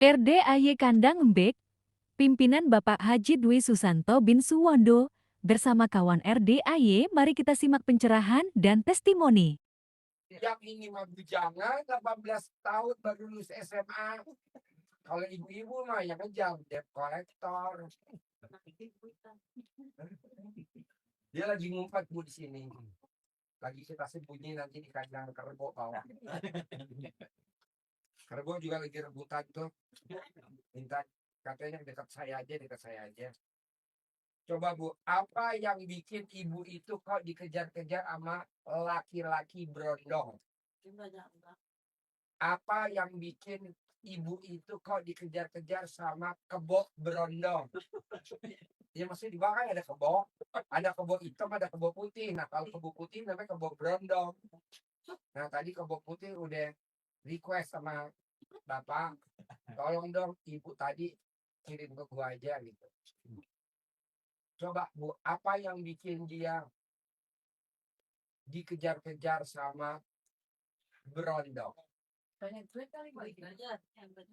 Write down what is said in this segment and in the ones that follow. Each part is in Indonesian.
RDAY Kandang Embek, pimpinan Bapak Haji Dwi Susanto bin Suwondo, bersama kawan RDAY, mari kita simak pencerahan dan testimoni. Yang ini mah bujangan 18 tahun baru lulus SMA. Kalau ibu-ibu mah yang ngejar debt collector. Dia lagi ngumpet bu di sini. Lagi kita sembunyi nanti di kandang kerbau bawah. Kerbau juga lagi rebutan tuh. Minta katanya dekat saya aja, dekat saya aja. Coba bu, apa yang bikin ibu itu kok dikejar-kejar sama laki-laki berondong? Apa yang bikin ibu itu kok dikejar-kejar sama kebo berondong? Ya maksudnya di bawah kan ada kebo hitam, ada kebo putih. Nah kalau kebo putih namanya kebo berondong. Nah tadi kebo putih udah request sama bapak, tolong dong ibu tadi kirim ke gua aja gitu. Coba bu, apa yang bikin dia dikejar-kejar sama berondong? Banyak duit kali balik aja.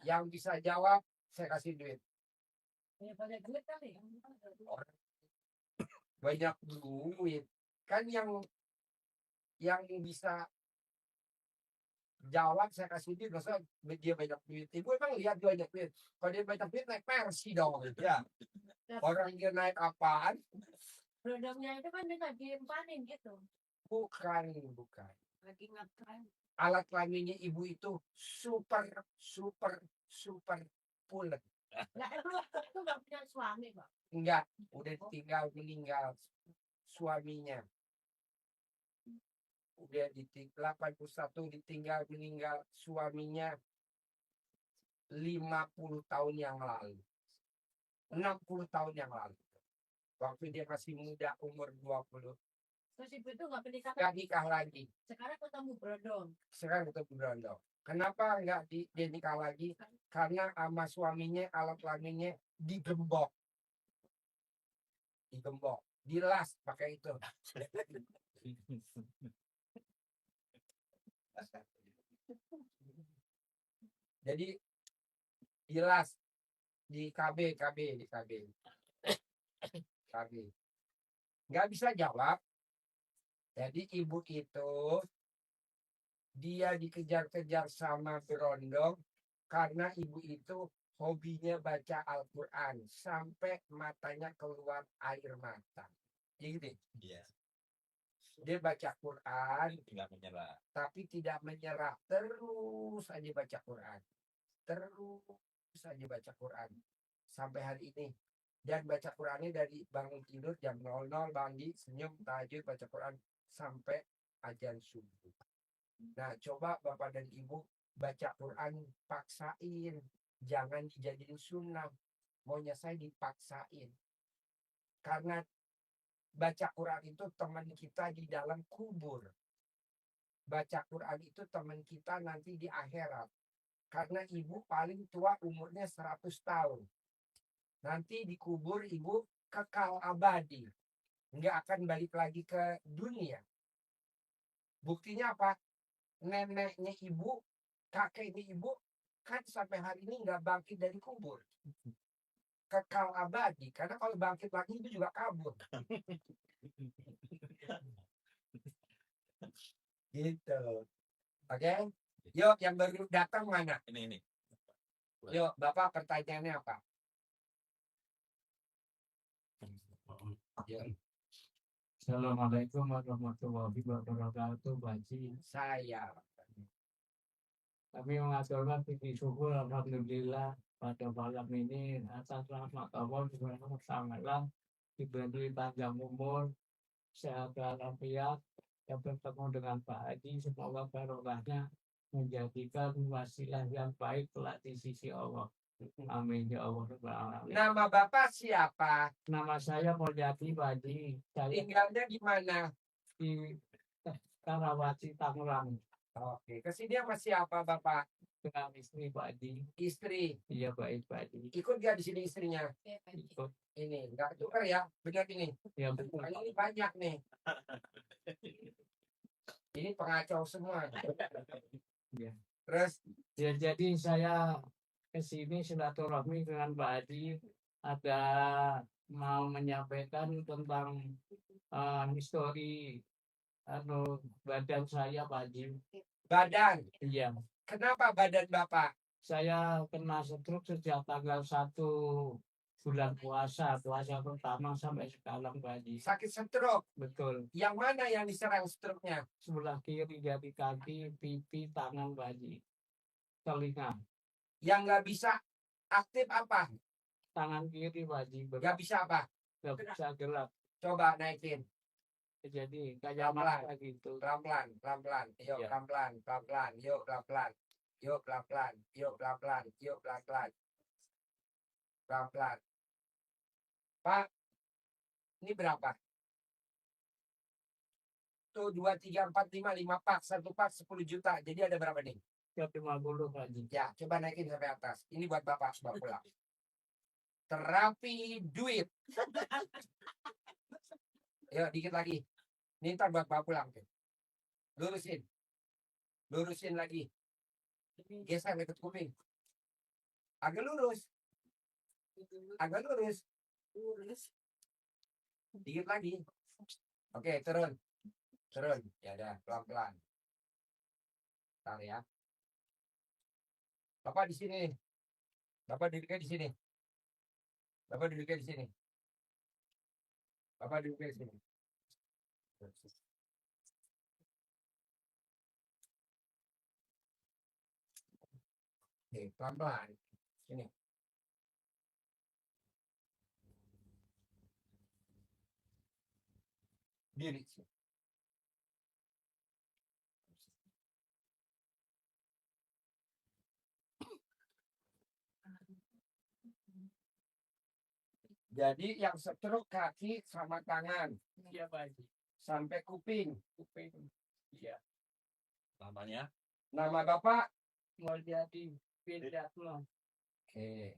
Yang bisa jawab saya kasih duit. Banyak duit kali. Orang banyak duit kan yang bisa jawab saya kasih duit, maksudnya dia banyak duit. Ibu emang lihat dia banyak duit. Kalau dia banyak duit naik Mercy dong ya. Orang dia naik apaan? Berondongnya itu kan dia lagi panen gitu. Bukan. Lagi ngapain? Alat kelaminnya ibu itu super pulen. Nah, itu nggak punya suami, Pak. Enggak, udah tinggal meninggal suaminya. Udah di 81 ditinggal meninggal suaminya 50 tahun yang lalu. 60 tahun yang lalu. Waktu dia masih muda umur 20. Terus ibu itu nggak pilih Gak nikah lagi. Sekarang ketemu berondong. Kenapa nggak dia nikah lagi? Karena sama suaminya alat kelaminnya digembok. Dilas pakai itu. Jadi dilas di KB. Nggak bisa jawab. Jadi ibu itu dia dikejar-kejar sama berondong karena ibu itu hobinya baca Al-Quran sampai matanya keluar air mata. Jadi Iya. dia baca Quran Tidak menyerah. tapi tidak menyerah, terus aja baca Quran sampai hari ini. Dan baca Qurannya dari bangun tidur jam 00 mandi senyum tahajud baca Quran sampai azan subuh. Nah coba bapak dan ibu baca Quran paksain, jangan dijadiin sunnah. Maunya saya dipaksain karena baca Quran itu teman kita di dalam kubur. Baca Quran itu teman kita nanti di akhirat. Karena ibu paling tua umurnya 100 tahun. Nanti dikubur ibu kekal abadi. Nggak akan balik lagi ke dunia. Buktinya apa? Neneknya ibu, kakeknya ibu, kan sampai hari ini nggak bangkit dari kubur. Kekal abadi. Karena kalau bangkit lagi itu juga kabur. Gitu. Oke? Yuk yang baru datang mana? Ini. Yuk, Bapak pertanyaannya apa? Yuk. Assalamualaikum warahmatullahi wabarakatuh, Baji. Saya. Kami mengaturkan tinggi syukur alhamdulillah pada malam ini atas rahmat Allah subhanahu wa ta'ala diberi panjang umur, sehat walafiat, yang bertemu dengan Pak Haji, semoga barokahnya menjadikan wasilah yang baik kelak di sisi Allah. Amin ya Allah. Nama Bapak siapa? Nama saya Mulyadi, Pak Haji. Saya Tinggalnya di mana? di Karawaci, Tangerang. Oke, kesini sama siapa Bapak? Dengan istri, Pak Haji. Istri. Iya, baik, Pak Haji. Ikut gak di sini istrinya? Ikut. Ini, enggak tukar ya? Benar ini? Ya, betul. Ini banyak nih. Ini pengacau semua. Ya. Terus? Ya, jadi saya ke sini silaturahmi dengan Pak Haji, ada mau menyampaikan tentang histori badan saya Pak Haji. Badan. Iya, Kenapa badan Bapak? saya kena stroke sejak tanggal 1 bulan puasa pertama sampai sekarang Pak Haji. Sakit stroke. Betul, Yang mana yang diserang stroke-nya? sebelah kiri dari kaki, pipi, tangan Pak Haji. Telinga, Yang nggak bisa aktif apa? tangan kiri Pak Haji, Nggak bisa apa? nggak bisa gerak. Coba naikin. Jadi kayak Pelan-pelan. mana gitu. Pelan-pelan, pelan-pelan. Yuk, Ya. pelan-pelan, pelan-pelan. Yuk, pelan-pelan. Yuk, pelan-pelan. Yuk, pelan-pelan. Yuk, pelan-pelan. Pelan-pelan. Pak, ini berapa? Tuh, 2, 3, 4, 5, 5 pak. 1 pak 10 juta. Jadi ada berapa nih? 50 Pak Haji. Ya, coba naikin sampai atas. Ini buat Bapak, bawa pulang. Terapi duit. Yuk, dikit lagi. Ini ntar buat bawa pulang. Lurusin. Lurusin lagi. Geser dekat kuping. Agak lurus. Agak lurus. Dikit lagi. Oke, turun. Turun. Ya udah, pelan-pelan. Bentar ya. Bapak di sini. Bapak duduknya di sini. Bapak duduknya di sini. Bapak duduknya di sini. Oke, pelan-pelan. Sini. Diri. Jadi yang stroke kaki sama tangan Iya Pak Haji. sampai kuping. Kuping. Iya. Namanya Nama Bapak? Mulyadi Widyatno. Oke.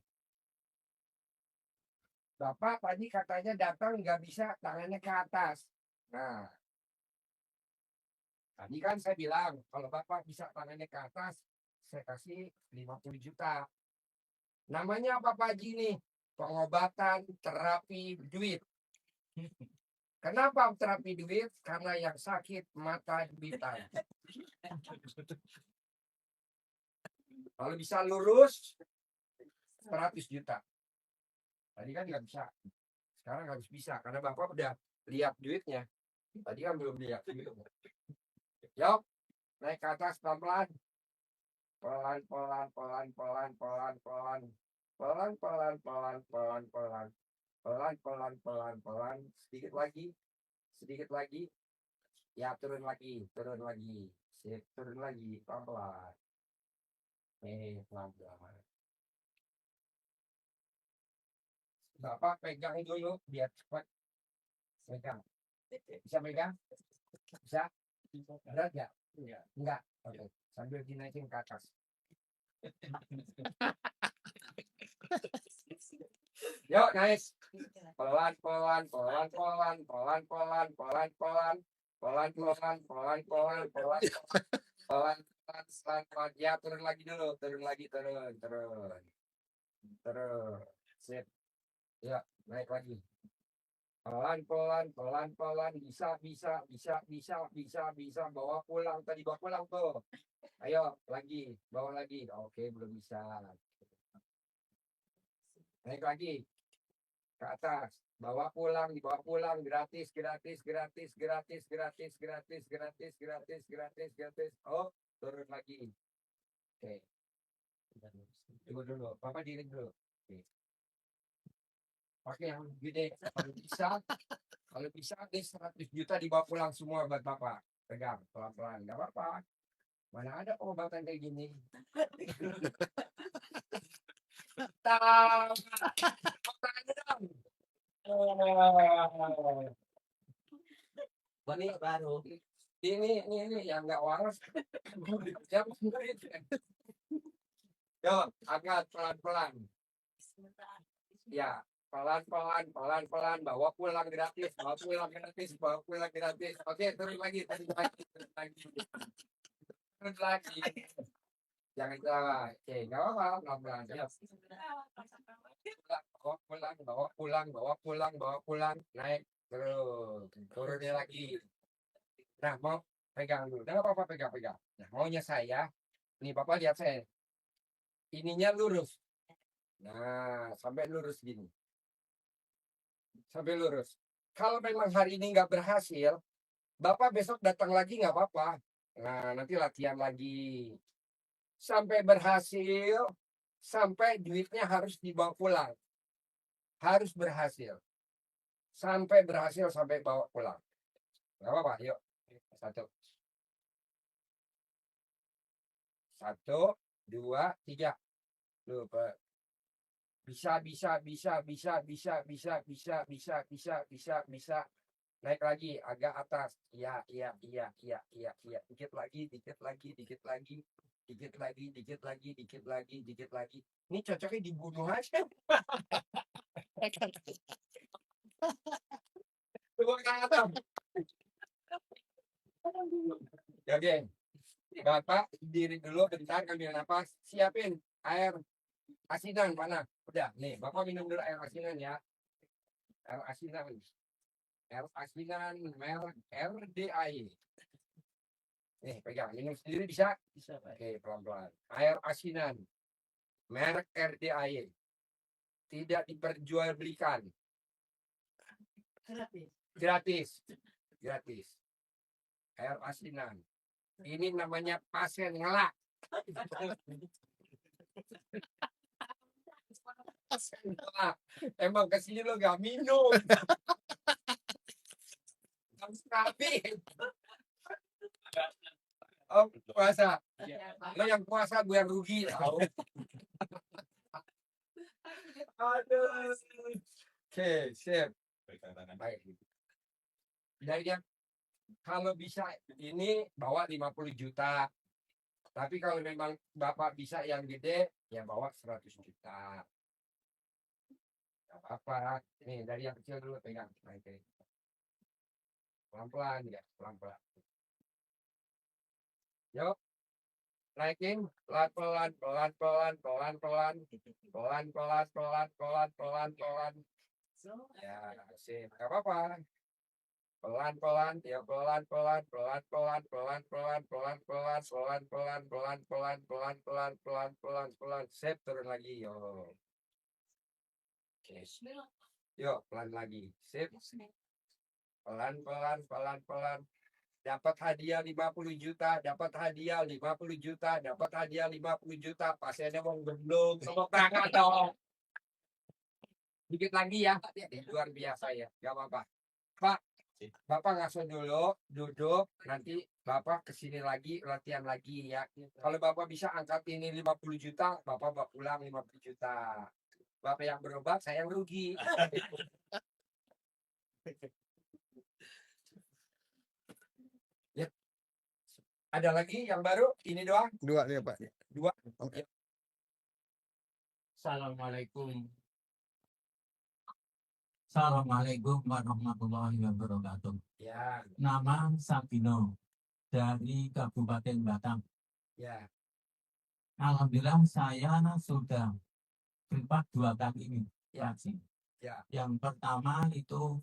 Bapak tadi katanya datang nggak bisa tangannya ke atas. Nah, tadi kan saya bilang kalau Bapak bisa tangannya ke atas, saya kasih 50 juta. Namanya apa Pak Haji nih? Pengobatan terapi duit. Kenapa terapi duit? Karena yang sakit mata duitan. Kalau bisa lurus 100 juta. Tadi kan nggak bisa. Sekarang harus bisa karena Bapak udah lihat duitnya. Tadi kan belum lihat duitnya. Yuk, naik ke atas pelan-pelan. Pelan-pelan, pelan-pelan, pelan-pelan. Pelan-pelan, pelan-pelan, pelan. Pelan-pelan, pelan-pelan. Sedikit lagi. Sedikit lagi. Ya, turun lagi, turun lagi. Sip, turun lagi, pelan-pelan. Pelan-pelan. Bapak pegang dulu biar cepat. Pegang. Bisa pegang? Bisa? Berat nggak? Enggak. Oke. Sambil dinaikin ke atas. Yuk, nice. Pelan, pelan, pelan, pelan, pelan, pelan, pelan, pelan, pelan, pelan, pelan, pelan, pelan, pelan, pelan, pelan. Ya, turun lagi dulu, turun lagi, turun, turun, turun. Sip. Ya, naik lagi. Pelan, pelan, pelan, pelan, bisa, bisa, bisa, bisa, bisa, bisa. Bawa pulang tadi, bawa pulang tuh. Ayo, lagi, bawa lagi. Oke, belum bisa. Naik lagi ke atas, bawa pulang, dibawa pulang, gratis, gratis, gratis, gratis, gratis, gratis, gratis, gratis, gratis, gratis. Oh, turun lagi. Oke. Tunggu dulu, Papa diri dulu. Oke. Pakai yang gede, kalau bisa deh 100 juta dibawa pulang semua buat Bapak. Pegang pelan-pelan, nggak apa-apa. Mana ada pengobatan kayak gini? Tahu. Ini baru. Ini yang nggak waras. Yo, angkat pelan-pelan. Ya, pelan-pelan, pelan-pelan. Bawa pulang gratis, bawa pulang gratis, bawa pulang gratis. Oke, turun lagi, turun lagi, turun lagi. Turun lagi. Jangan ketawa. Oke, nggak apa-apa, pelan-pelan. Ayo. Bawa pulang, naik terus, turunin lagi. Nah, mau pegang dulu, nggak apa-apa, pegang. Nah, maunya saya, nih Bapak lihat saya, ininya lurus. Nah, sampai lurus gini, sampai lurus. Kalau memang hari ini nggak berhasil, Bapak besok datang lagi nggak apa-apa. Nah, nanti latihan lagi. Sampai berhasil, sampai duitnya harus dibawa pulang. Harus berhasil. Sampai berhasil, sampai bawa pulang. Nggak apa-apa, yuk. Satu, dua, tiga. Lupa. Bisa. Naik lagi, agak atas. Iya. Dikit lagi. Ini cocoknya dibunuh aja. Coba ke atas. Oke. Bapak diri dulu bentar, ambil nafas. Siapin air asinan mana? Udah, nih, Bapak minum dulu air asinan ya. Air asinan merek RDAE. Nih, pegang, minum sendiri bisa? Bisa, Pak. Oke, pelan-pelan. Air asinan merek RDAE. Tidak diperjualbelikan. Gratis. Gratis. Air asinan. Ini namanya pasien ngelak. Pasien ngelak. Emang kesini lo gak minum. Harus habis. Oh, puasa. Lo yang puasa, gue yang rugi. Tahu. Aduh. Oke, sip. Baik. Jadi kalau bisa ini bawa 50 juta. Tapi kalau memang Bapak bisa yang gede, ya bawa 100 juta. Gak apa-apa. Nih, dari yang kecil dulu pegang. Naikin. Pelan-pelan ya, pelan-pelan. Yuk. Naikin pelan-pelan. Ya, sip. Gak apa-apa. Pelan-pelan. Sip, turun lagi. Yuk. Oke. Yuk, pelan lagi. Sip. Pelan-pelan. Dapat hadiah 50 juta. Pasiennya mau gendong. Tepuk tangan dong. Dikit lagi ya. Luar biasa ya. Gak apa-apa. Pak, Bapak ngasuh dulu, duduk, nanti Bapak kesini lagi, latihan lagi ya. Kalau Bapak bisa angkat ini 50 juta, Bapak bawa pulang 50 juta. Bapak yang berobat, saya yang rugi. Ya. Ada lagi yang baru? Ini doang? Dua nih Pak. Dua. Oke. Assalamualaikum warahmatullahi wabarakatuh. Ya, Nama Sabino dari Kabupaten Batang. ya. Alhamdulillah saya sudah sempat 2 kali ini Ya. vaksin. Ya. Yang pertama itu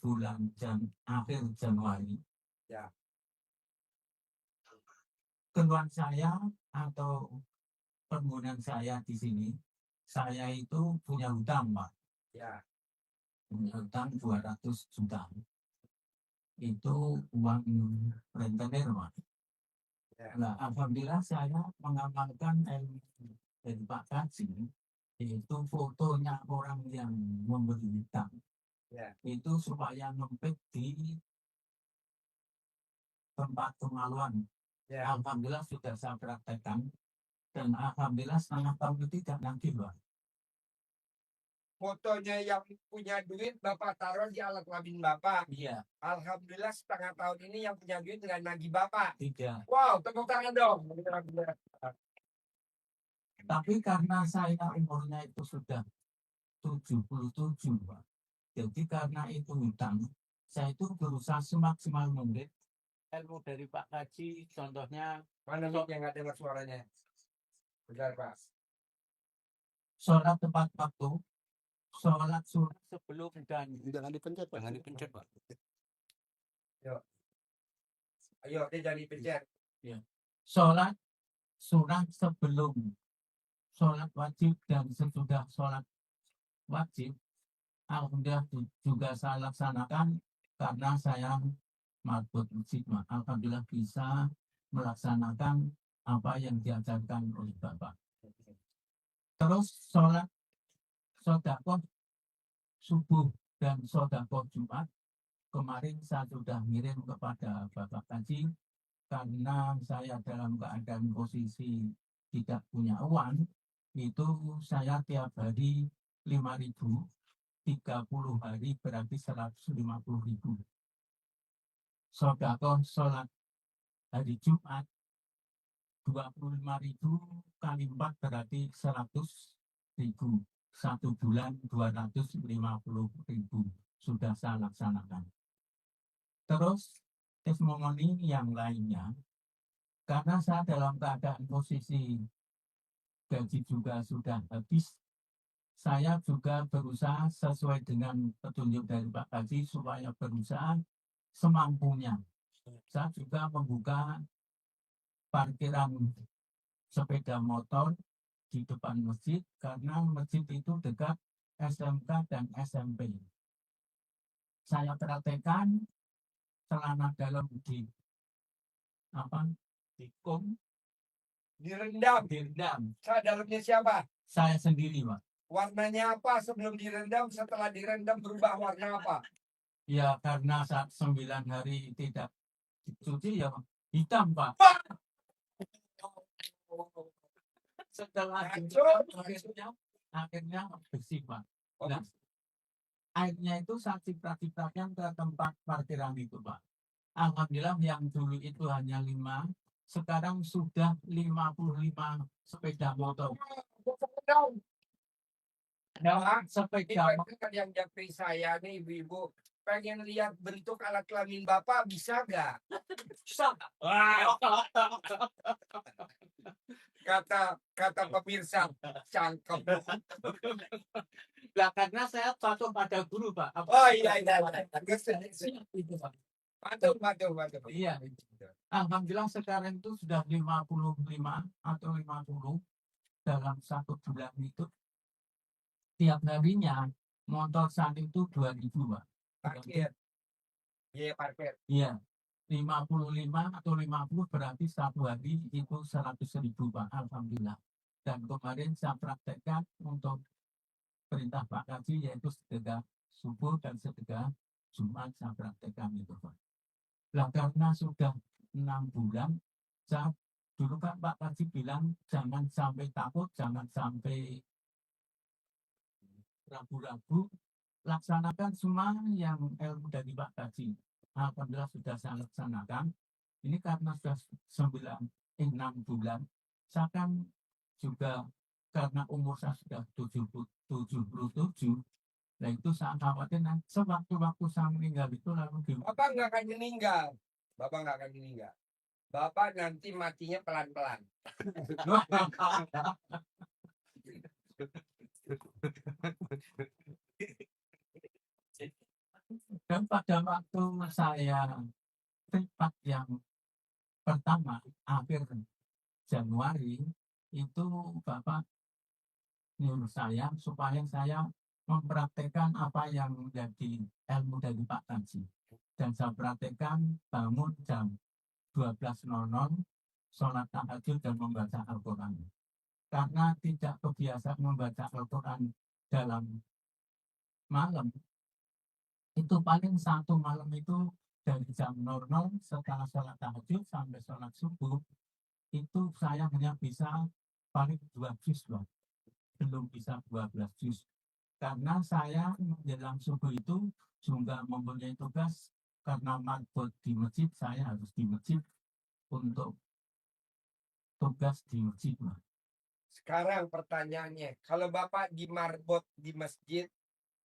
akhir Januari. Ya. Keluhan saya atau penggunaan saya di sini, saya itu punya hutang, Pak. Ya. Punya hutang 200 juta. Itu uang rentenir, Pak. Ya. Nah, alhamdulillah saya mengamalkan dari Pak Kaji, yaitu fotonya orang yang memberi hutang. Ya. Itu supaya ngempit di tempat kemaluan. Ya. Alhamdulillah sudah saya praktekkan dan alhamdulillah setengah tahun itu tidak lagi, Pak. Fotonya yang punya duit Bapak taruh di alat kelamin Bapak. Iya, Alhamdulillah setengah tahun ini yang punya duit dengan nagih Bapak. tidak. Wow, tepuk tangan dong. Tapi karena saya umurnya itu sudah 77, Pak. Jadi karena itu hutang, saya itu berusaha semaksimal mungkin ilmu dari Pak Kaji, contohnya Mana yang nggak dengar suaranya? Benar, Pak. Sholat tepat waktu, sholat sunat sebelum dan Jangan dipencet, Pak. Jangan dipencet, Pak. Ayo, dia jangan dipencet. sholat sunat sebelum sholat wajib dan sesudah sholat wajib. Alhamdulillah juga saya laksanakan karena saya marbot masjid. Alhamdulillah bisa melaksanakan apa yang diajarkan oleh Bapak. Terus sholat sedekah subuh dan sedekah Jumat kemarin saya sudah ngirim kepada Bapak Kaji karena saya dalam keadaan posisi tidak punya uang, itu saya tiap hari 5.000, 30 hari berarti 150.000. Sedekah sholat hari Jumat 25.000 kali 4 berarti 100.000. 1 bulan 250.000 sudah saya laksanakan. Terus testimoni yang lainnya, karena saya dalam keadaan posisi gaji juga sudah habis, saya juga berusaha sesuai dengan petunjuk dari Pak Kaji supaya berusaha semampunya. Saya juga membuka parkiran sepeda motor di depan masjid karena masjid itu dekat SMK dan SMP. Saya praktekkan celana dalam dikum, Direndam. direndam. Dalamnya siapa? Saya sendiri, Pak. Warnanya apa sebelum direndam? Setelah direndam berubah warna apa? Ya karena saat 9 hari tidak dicuci ya hitam, Pak. Setelah akhirnya bersih, Pak. Nah, airnya itu saya ciprat-ciprakan ke tempat parkiran itu, Pak. Alhamdulillah yang dulu itu hanya 5, sekarang sudah 55 sepeda motor. Nah, Sepeda motor. kan yang japri saya nih ibu-ibu pengen lihat bentuk alat kelamin Bapak bisa nggak? Kata pemirsa cangkem. Lah karena saya patuh pada guru, Pak. Oh iya. Itu, Pak. Mantap. Iya. Alhamdulillah sekarang itu sudah 55 atau 50 dalam 1 bulan itu. Tiap harinya motor saat itu 2.000, Pak. Parkir. Iya, parkir. Iya. 55 atau 50 berarti 1 hari itu 100.000, Pak. Alhamdulillah. Dan kemarin saya praktekkan untuk perintah Pak Kaji yaitu sedekah subuh dan sedekah Jumat saya praktekkan itu, Pak. Nah, karena sudah 6 bulan, saya dulu kan Pak Kaji bilang jangan sampai takut, jangan sampai ragu-ragu, laksanakan semua yang ilmu dari Pak Kaji. Alhamdulillah sudah saya laksanakan. Ini karena sudah 6 bulan, saya kan juga karena umur saya sudah 77, nah itu saya khawatir sewaktu-waktu saya meninggal itu lalu Bapak nggak akan meninggal. Bapak nanti matinya pelan-pelan. Dan pada waktu saya privat yang pertama akhir Januari itu Bapak nyuruh saya supaya saya mempraktekkan apa yang menjadi ilmu dari Pak Kaji. Dan saya praktekkan bangun jam 12.00, sholat tahajud dan membaca Al-Quran. Karena tidak kebiasaan membaca Al-Quran dalam malam, itu paling 1 malam itu dari jam 00 setelah sholat tahajud sampai sholat subuh, itu saya hanya bisa paling 2 juz, belum bisa 12 juz. Karena saya menjelang subuh itu juga mempunyai tugas karena marbot di masjid, saya harus di masjid untuk tugas di masjid. Sekarang pertanyaannya, kalau Bapak di marbot di masjid,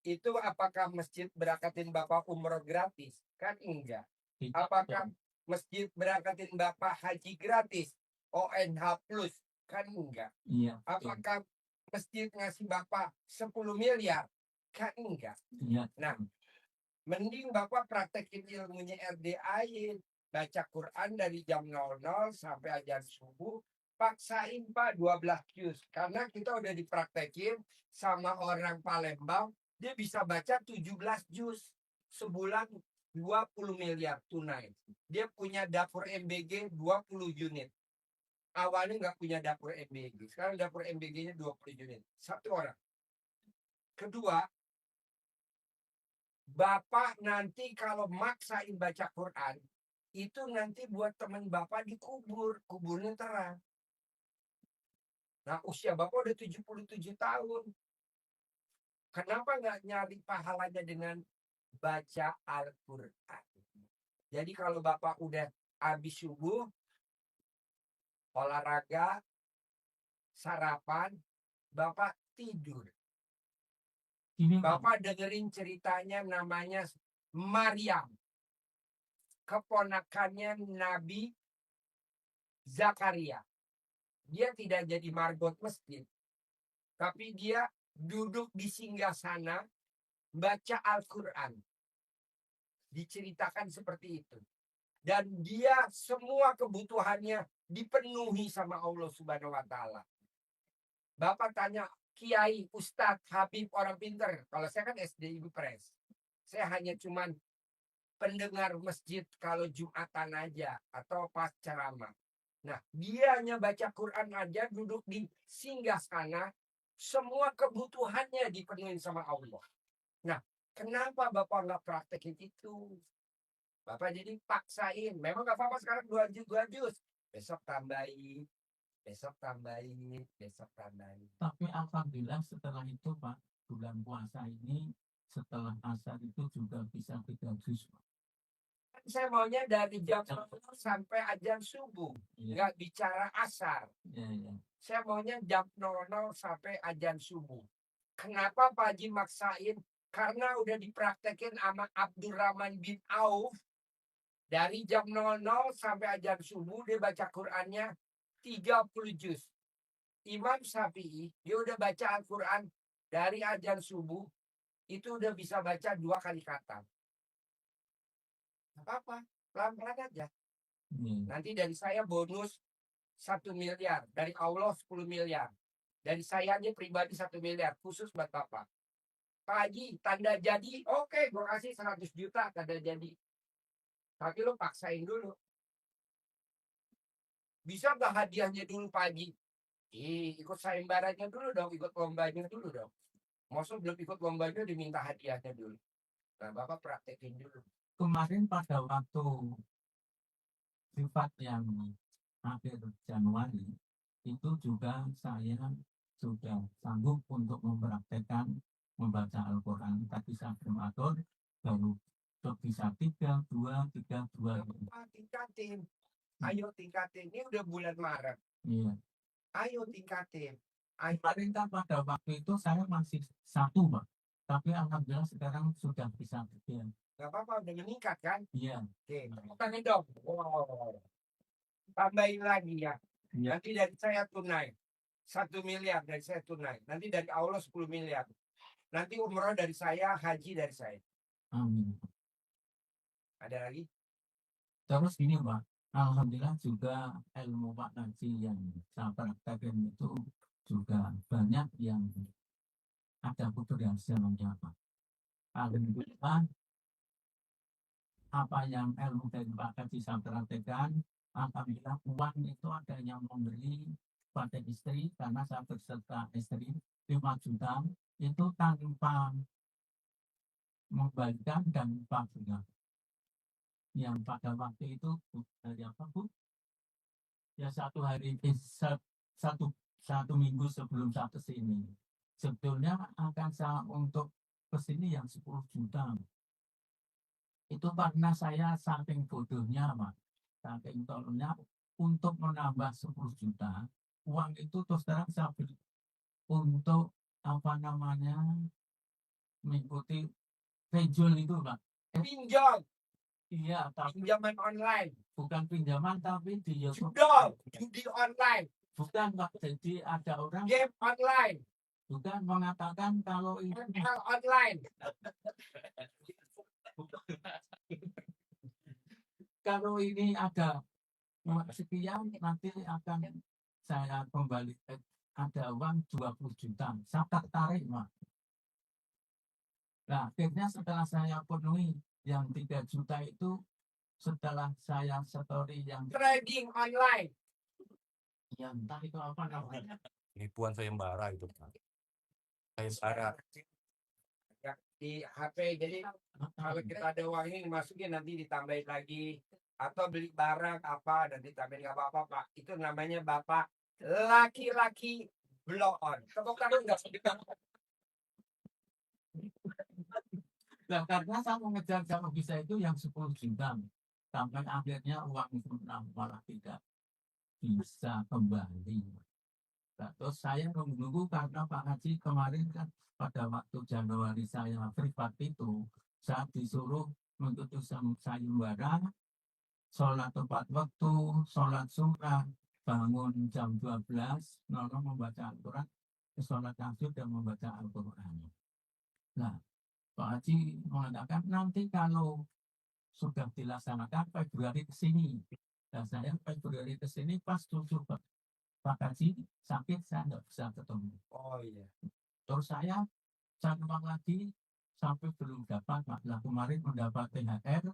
itu apakah masjid berangkatin Bapak umroh gratis? Kan enggak. Apakah masjid berangkatin Bapak haji gratis? ONH plus. Kan enggak. Iya. Apakah masjid ngasih Bapak 10 miliar? Kan enggak. Iya. Nah, mending Bapak praktekin ilmunya RDAY. Baca Quran dari jam 00 sampai azan subuh. Paksain Pak 12 juz. Karena kita udah dipraktekin sama orang Palembang. Dia bisa baca 17 juz. Sebulan 20 miliar tunai. Dia punya dapur MBG 20 unit. Awalnya nggak punya dapur MBG. Sekarang dapur MBG-nya 20 unit. Satu orang. Kedua, Bapak nanti kalau maksain baca Quran, itu nanti buat teman Bapak dikubur. Kuburnya terang. Nah, usia Bapak udah 77 tahun. Kenapa nggak nyari pahalanya dengan baca Al-Quran? Jadi kalau Bapak udah habis subuh, olahraga, sarapan, Bapak tidur. Ini Bapak dengerin ceritanya namanya Maryam. Keponakannya Nabi Zakaria. Dia tidak jadi marbot masjid. Tapi dia duduk di singgasana baca Al-Quran. Diceritakan seperti itu. Dan dia semua kebutuhannya dipenuhi sama Allah Subhanahu wa Ta'ala. Bapak tanya, Kiai, Ustadz, Habib, orang pinter. Kalau saya kan SD Ibu Pres. Saya hanya cuman pendengar masjid kalau Jumatan aja. Atau pas ceramah. Nah, dia hanya baca Quran aja, duduk di singgasana. Semua kebutuhannya dipenuhi sama Allah. Nah, kenapa Bapak nggak praktekin itu? Bapak jadi paksain. Memang nggak apa-apa sekarang 2 juz. Besok tambahin. Besok tambahin. Besok tambahin. Tapi alhamdulillah setelah itu Pak, bulan puasa ini setelah asar itu juga bisa 3 juz. Pak. Saya maunya dari jam 0 sampai azan subuh. Iya. Nggak bicara asar. Iya, iya. Saya maunya jam 00 sampai azan subuh. Kenapa Pak Haji maksain? Karena udah dipraktekin sama Abdurrahman bin Auf. Dari jam 00 sampai azan subuh dia baca Qur'annya 30 juz. Imam Syafi'i dia udah baca Al-Quran dari azan subuh itu udah bisa baca 2 kali khatam. Apa-apa, pelan-pelan aja. Iya. Nanti dari saya bonus 1 miliar, dari Allah 10 miliar. Dari saya aja pribadi 1 miliar khusus buat Bapak. Pak Haji, tanda jadi, oke, gue kasih 100 juta tanda jadi. Tapi lo paksain dulu. Bisa nggak hadiahnya dulu Pak Haji? Ikut sayembaranya dulu dong, ikut lombanya dulu dong. Maksud belum ikut lombanya diminta hadiahnya dulu. Nah, Bapak praktekin dulu. Kemarin pada waktu sifat yang akhir Januari itu juga saya sudah sanggup untuk mempraktekkan membaca Al-Quran. Tadi saya belum atur, baru bisa 3, 2, 3, 2. Bapak tingkatin. Ayo tingkatin. Ini udah bulan Maret. Iya. Ayo tingkatin. Kemarin kan pada waktu itu saya masih 1 Pak. Tapi alhamdulillah sekarang sudah bisa 3. Gak apa-apa, udah meningkat kan? Iya. Oke, tanya dong. Wow. Tambahin lagi ya. Iya. Nanti dari saya tunai. 1 miliar dari saya tunai. Nanti dari Allah 10 miliar. Nanti umroh dari saya, haji dari saya. Amin. Ada lagi? Terus gini Pak, alhamdulillah juga ilmu Pak Haji yang saya praktekkan itu juga banyak yang ada keberhasilannya Pak. Alhamdulillah apa yang ilmu dari Pak Haji saya praktekkan, alhamdulillah uang itu ada yang memberi pada istri karena saya berserta istri 5 juta itu tanpa membalikan dan tanpa bunga. Yang pada waktu itu dari apa Bu? Ya 1 hari satu minggu sebelum saya kesini. Sebetulnya akan saya untuk kesini yang 10 juta. Itu karena saya saking bodohnya Pak, saking tolongnya untuk menambah 10 juta. Uang itu terus terang saya beli untuk apa namanya mengikuti penjual itu Pak. Pinjol. Iya, tapi Pinjaman online. bukan pinjaman tapi di Judol. Judi online. Bukan Pak, jadi ada orang Game online, bukan mengatakan kalau itu ML online. kalau ini ada sekian nanti akan saya kembali ada uang 20 juta. Saya tertarik, Pak. Nah, akhirnya setelah saya penuhi yang 3 juta itu, setelah saya story yang Trading online. entah itu apa namanya. Penipuan sayembara itu Pak. Sayembara. Ya, di HP. Jadi kalau kita ada uang ini dimasukin nanti ditambahin lagi. Atau beli barang apa dan ditambahin nggak apa-apa Pak. Itu namanya Bapak laki-laki blow on. Tepuk tangan nggak? Nah, karena saya mengejar kalau bisa itu yang 10 juta. Sampai akhirnya uang itu malah tidak bisa kembali. Nah, terus saya menunggu karena Pak Haji kemarin kan pada waktu Januari saya privat itu, saya disuruh menuntut sayembara, sholat tepat waktu, sholat sunnah, bangun jam 12, membaca Al-Quran, sholat tahajud dan membaca Al-Quran. Nah, Pak Haji mengatakan nanti kalau sudah dilaksanakan Februari ke sini. Dan saya Februari ke sini pas 7 Pak Haji sakit, saya nggak bisa ketemu. Oh iya. Terus saya cari uang lagi sampai belum dapat Pak. Lah kemarin mendapat THR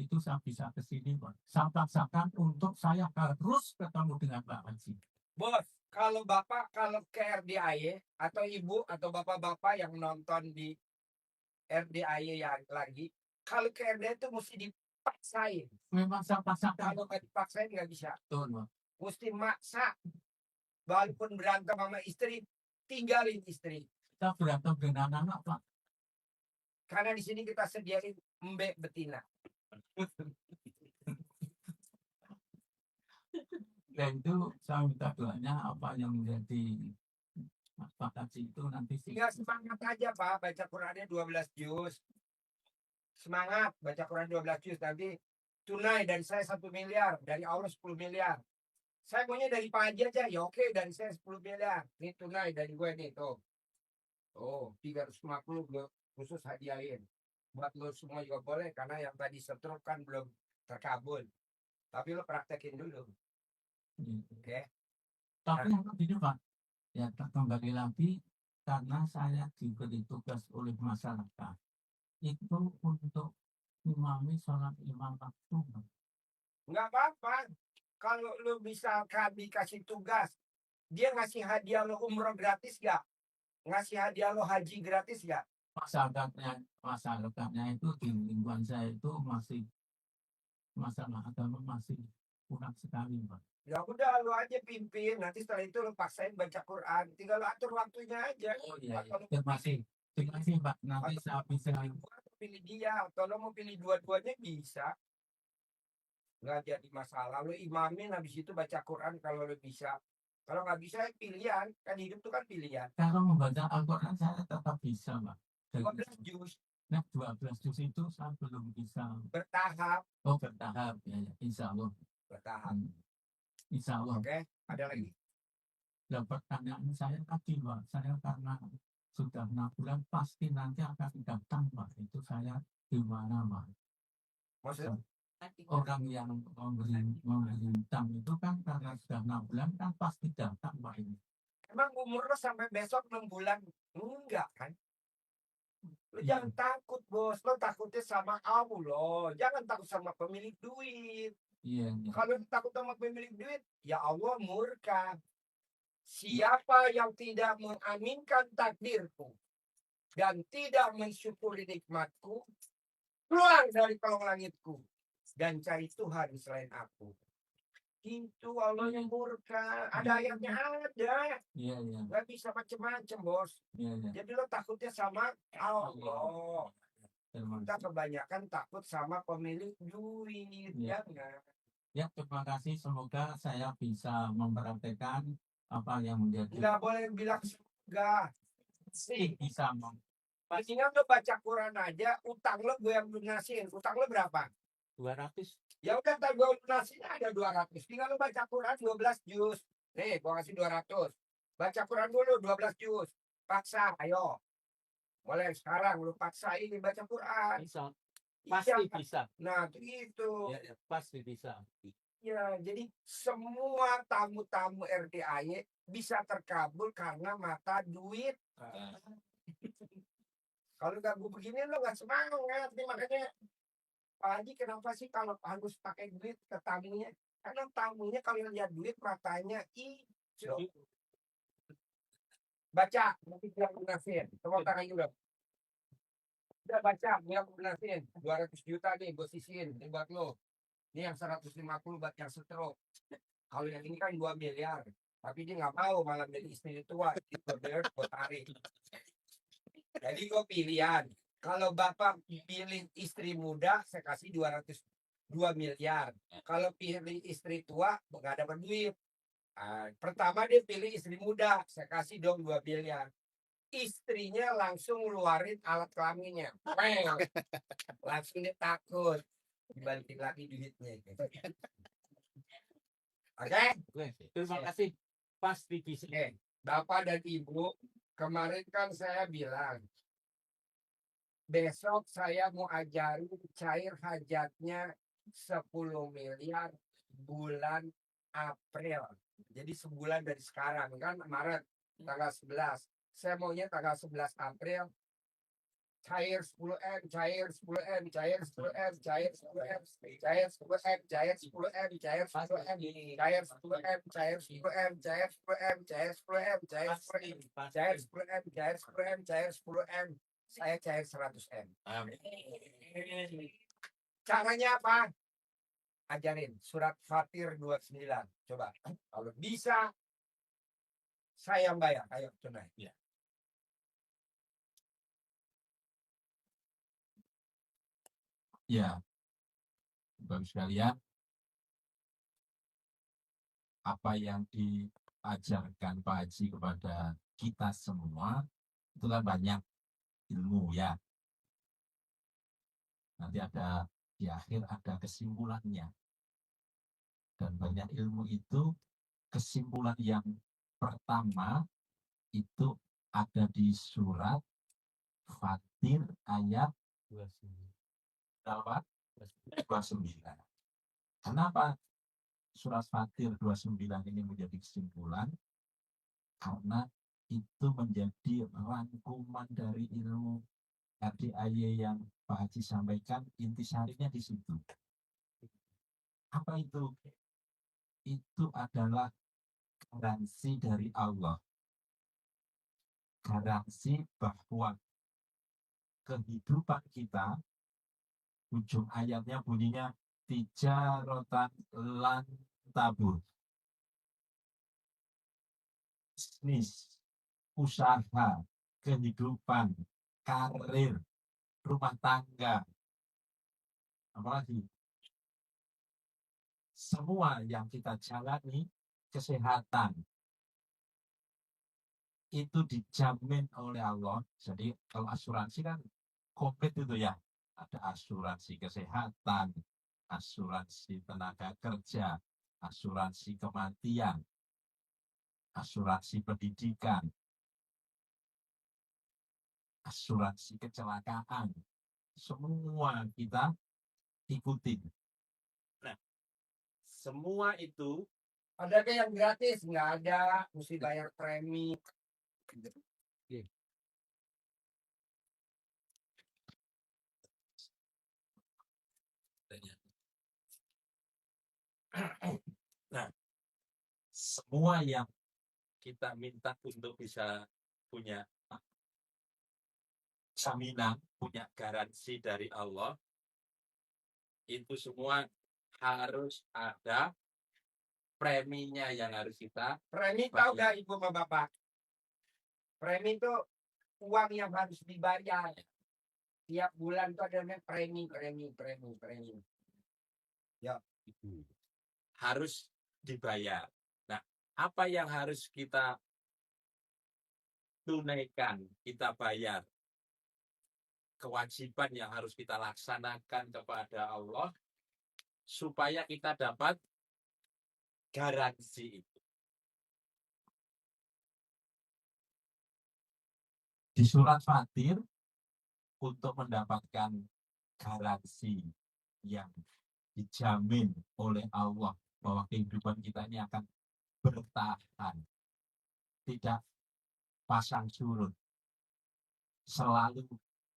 itu saya bisa ke sini Pak. Saya paksakan untuk saya harus ketemu dengan Pak Haji. Bos, kalau Bapak kalau ke RDAY atau Ibu atau Bapak-bapak yang nonton di RDAY yang lagi, kalau ke RDAY itu mesti dipaksain. Memang saya paksakan. Kalau nggak dipaksain nggak bisa. Betul Pak. Mesti maksa. Walaupun berantem sama istri, tinggalin istri. Kita berantem dengan anak Pak. Karena di sini kita sediain mbek betina. Dan itu saya minta doanya apa yang menjadi Pak Haji itu nanti sih. Tinggal semangat aja Pak, baca Qurannya 12 juz. Semangat, baca Quran 12 juz. Nanti tunai dari saya 1 miliar, dari Allah 10 miliar. Saya maunya dari Pak Haji aja, ya oke dari saya 10 miliar. Ini tunai dari gue nih, tuh. Oh, 350 gue khusus hadiahin. Buat lo semua juga boleh, karena yang tadi stroke kan belum terkabul. Tapi lo praktekin dulu. Oke. Tapi yang begini Pak, ya kembali lagi karena saya diberi tugas oleh masyarakat itu untuk imami sholat lima waktu. Nggak apa-apa. Kalau lo misalkan dikasih tugas, dia ngasih hadiah lo umroh gratis gak? Ngasih hadiah lo haji gratis gak? Masyarakatnya itu di lingkungan saya itu masih masalah agama masih kurang sekali Pak. Ya udah lo aja pimpin, nanti setelah itu lo paksain baca Quran, tinggal lo atur waktunya aja. Oh iya, Atau lo terima kasih Pak. Nanti saya bisa pilih dia, atau lo mau pilih dua-duanya bisa. Nggak jadi masalah, lo imamin habis itu baca Quran kalau lo bisa. Kalau nggak bisa ya pilihan, kan hidup itu kan pilihan. kalau membaca Al-Quran saya tetap bisa Pak. 12 juz Nah 12 juz itu saya belum bisa. bertahap, Oh bertahap ya, insya Allah. bertahap. Insya Allah. Oke, ada lagi. Dan pertanyaan saya tadi Pak, saya karena sudah 6 bulan pasti nanti akan datang Pak. Itu saya di mana Pak? Maksudnya Orang yang memberi utang itu kan karena sudah 6 bulan kan pasti datang Pak ini. emang umur lo sampai besok 6 bulan? Enggak kan? Lo jangan takut bos, lo takutnya sama Allah. Jangan takut sama pemilik duit. Iya. Kalau takut sama pemilik duit, ya Allah murka. Siapa yang tidak mengaminkan takdirku dan tidak mensyukuri nikmatku, keluar dari kolong langitku dan cari Tuhan selain aku. Itu Allah yang murka. Ada ayatnya ada. Iya. Gak bisa macem-macem bos. Iya. Jadi lo takutnya sama Allah. Kita kebanyakan takut sama pemilik duit. Iya. Ya terima kasih. Semoga saya bisa mempraktekkan apa yang menjadi. Nggak boleh bilang semoga. Sih. Bisa Palingan lo baca Quran aja, utang lo gue yang lunasiin. Utang lo berapa? 200. Ya udah, ntar gue lunasiin ada 200. Tinggal lo baca Quran 12 juz. Nih, gua kasih 200. Baca Quran dulu 12 juz. Paksa, ayo. Mulai sekarang lu paksa ini baca Quran. Bisa. Iya. Pasti bisa. Nah, itu. Ya, pasti bisa. Ya, jadi semua tamu-tamu RDAY bisa terkabul karena mata duit. Kalau ganggu begini lo nggak semangat nih, makanya Pak Haji kenapa sih kalau harus pakai duit ke tamunya? Karena tamunya kalau lihat duit matanya hijau. Baca, nanti bilang lunasin. Coba tangan dulu. Udah baca, bilang lunasin. 200 juta nih, gue sisihin. Ini buat lo. Ini yang 150 buat yang stroke. Kalau yang ini kan 2 miliar. Tapi dia nggak mau malah jadi istri tua. Itu bener, gue tarik. Jadi gue pilihan. Kalau bapak pilih istri muda, saya kasih 2 miliar. Kalau pilih istri tua, nggak dapat duit. Pertama dia pilih istri muda, saya kasih dong 2 miliar. Istrinya langsung ngeluarin alat kelaminnya. Langsung dia takut. Dibalikin lagi duitnya. Oke? Terima kasih. Pasti bisa. Bapak dan Ibu, kemarin kan saya bilang, besok saya mau ajarin cair hajatnya 10 miliar bulan April. Jadi sebulan dari sekarang kan Maret tanggal 11. Saya maunya tanggal 11 April cair 10M, cair 10M, cair 10M, cair 10M, cair 10M, cair 10M, cair 10M, cair 10M, cair 10M, cair 10M, cair 10M, cair 10M, cair 10M, cair 10M, cair 10M. Saya cair 100M. Caranya apa? Ajarin surat Fatir 29. Coba. Kalau bisa saya yang bayar. Ayo tunai. Ya. Ya, Bapak sekalian, apa yang diajarkan Pak Haji kepada kita semua itu kan banyak ilmu ya. Nanti ada di akhir ada kesimpulannya. Dan banyak ilmu itu kesimpulan yang pertama itu ada di surat Fatir ayat 29. Kenapa surat Fatir 29 ini menjadi kesimpulan? Karena itu menjadi rangkuman dari ilmu RDAY yang Pak Haji sampaikan, intisarinya di situ. Apa itu? Itu adalah garansi dari Allah. Garansi bahwa kehidupan kita, ujung ayatnya bunyinya tijaratan lan tabur. Bisnis, usaha, kehidupan, karir, rumah tangga, apalagi semua yang kita jalani, kesehatan itu dijamin oleh Allah. Jadi kalau asuransi kan komplit itu ya, ada asuransi kesehatan, asuransi tenaga kerja, asuransi kematian, asuransi pendidikan, asuransi kecelakaan, semua kita ikutin. Nah, semua itu Ada yang gratis? Nggak ada, mesti bayar premi. nah, semua yang kita minta untuk bisa punya jaminan, punya garansi dari Allah, itu semua harus ada preminya yang harus kita. Premi tahu nggak Ibu sama Bapak? Premi itu uang yang harus dibayar. Tiap bulan tuh ada namanya premi. Harus dibayar. Nah, apa yang harus kita tunaikan, kita bayar? Kewajiban yang harus kita laksanakan kepada Allah supaya kita dapat garansi itu. di surat Fatir untuk mendapatkan garansi yang dijamin oleh Allah bahwa kehidupan kita ini akan bertahan, tidak pasang surut, selalu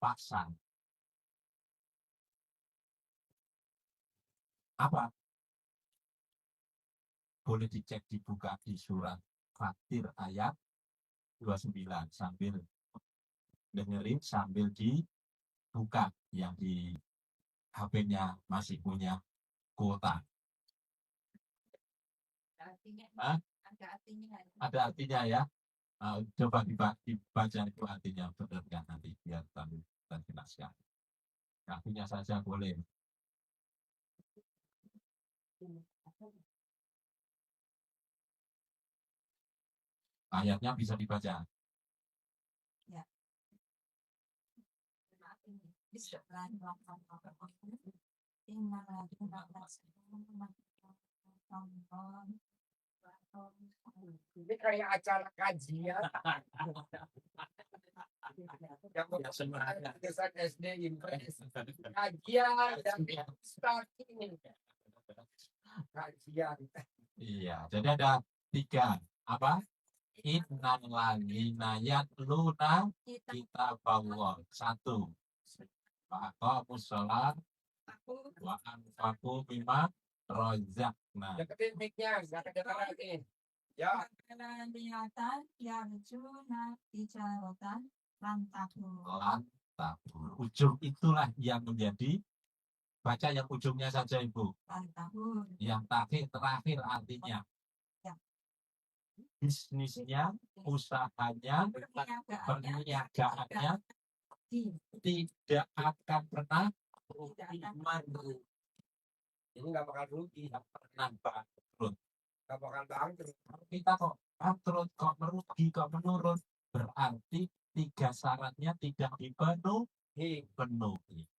pasang. Apa? Boleh dicek, dibuka di surat Fatir ayat 29 sambil dengerin, sambil dibuka yang di HP-nya masih punya kuota. Artinya, Hah? ada artinya. Ada artinya ya. Coba dibaca itu artinya, benar kan nanti biar kami dan jelaskan. Artinya saja boleh. Ayatnya bisa dibaca. Ini kayak acara kajian. Yang semangat. kesan SD Impres. Kajian dan start ini. Kajian. Iya, jadi ada 3. Apa? Innal ladzina yatluna kitaballah. 1. Faqamus shalah wa anfaqu mimma razaqna. Deketin mic-nya, nggak kedengeran lagi. Ya, Lantabur. Ujung itulah yang menjadi, baca yang ujungnya saja Ibu. Yang terakhir artinya bisnisnya, usahanya, perniagaannya tidak akan pernah rugi. ini nggak bakal rugi, Tidak pernah bangkrut. nggak bakal bangkrut. Kita kok bangkrut, kok merugi, kok menurun, berarti 3 syaratnya tidak dipenuhi.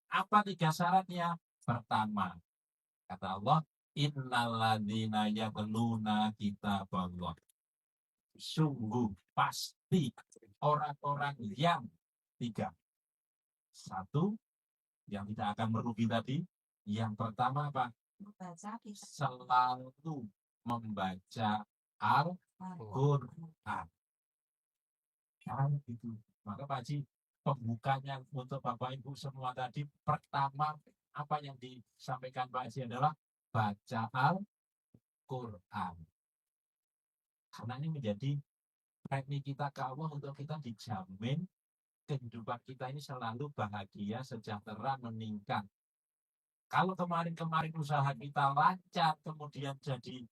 Apa 3 syaratnya? Pertama, kata Allah, innal ladzina yatluna kitaballah. Sungguh pasti orang-orang yang 3. 1, yang tidak akan merugi tadi. Yang pertama apa? Selalu membaca Al-Quran. Itu. Maka Pak Haji, pembukanya untuk Bapak Ibu semua tadi, pertama apa yang disampaikan Pak Haji adalah baca Al-Quran. Karena ini menjadi premi kita ke Allah untuk kita dijamin kehidupan kita ini selalu bahagia, sejahtera, meningkat. Kalau kemarin-kemarin usaha kita lancar, kemudian jadi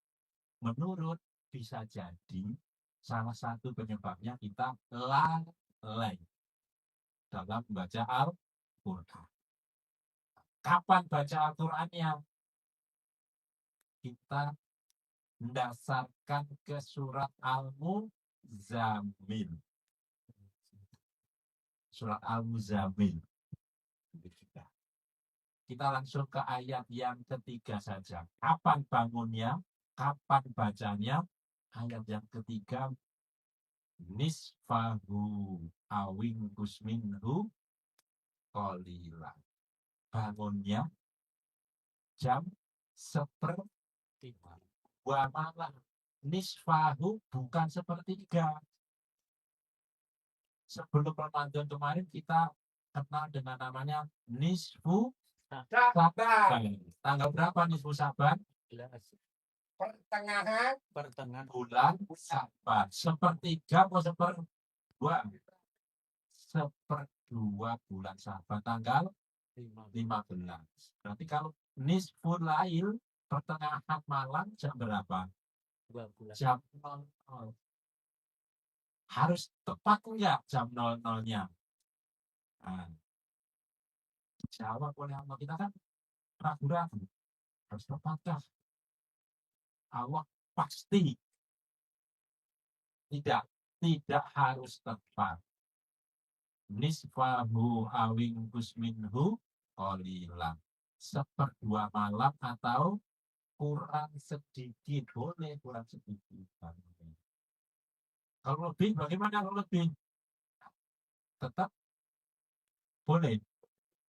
menurun, bisa jadi salah satu penyebabnya kita lalai dalam membaca Al-Quran. Kapan baca Al-Qurannya? Kita mendasarkan ke surat Al-Muzammil. Surat Al-Muzammil. Kita langsung ke ayat yang ketiga saja. Kapan bangunnya? Kapan bacanya? Ayat yang ketiga, nisfahu awing kusminhu qalilan. Bangunnya jam 1/2 malam. Nisfahu bukan 1/3. Sebelum Ramadan kemarin kita kenal dengan namanya nisfu Saban. Tanggal berapa nisfu Saban? Pertengahan Bulan Saban. 1/3 atau 1/2? 1/2 bulan Saban, tanggal 15. Berarti kalau nisful lail, pertengahan malam, jam berapa? Jam 00. Harus tepat enggak jam 00-nya? Nah, dijawab oleh Allah. Kita kan ragu-ragu. Harus tepatkah? Allah pasti tidak harus tepat. Nisfahu awing kusminhu qalilan. 1/2 malam atau kurang sedikit. Boleh kurang sedikit. Kalau lebih, bagaimana kalau lebih? tetap boleh.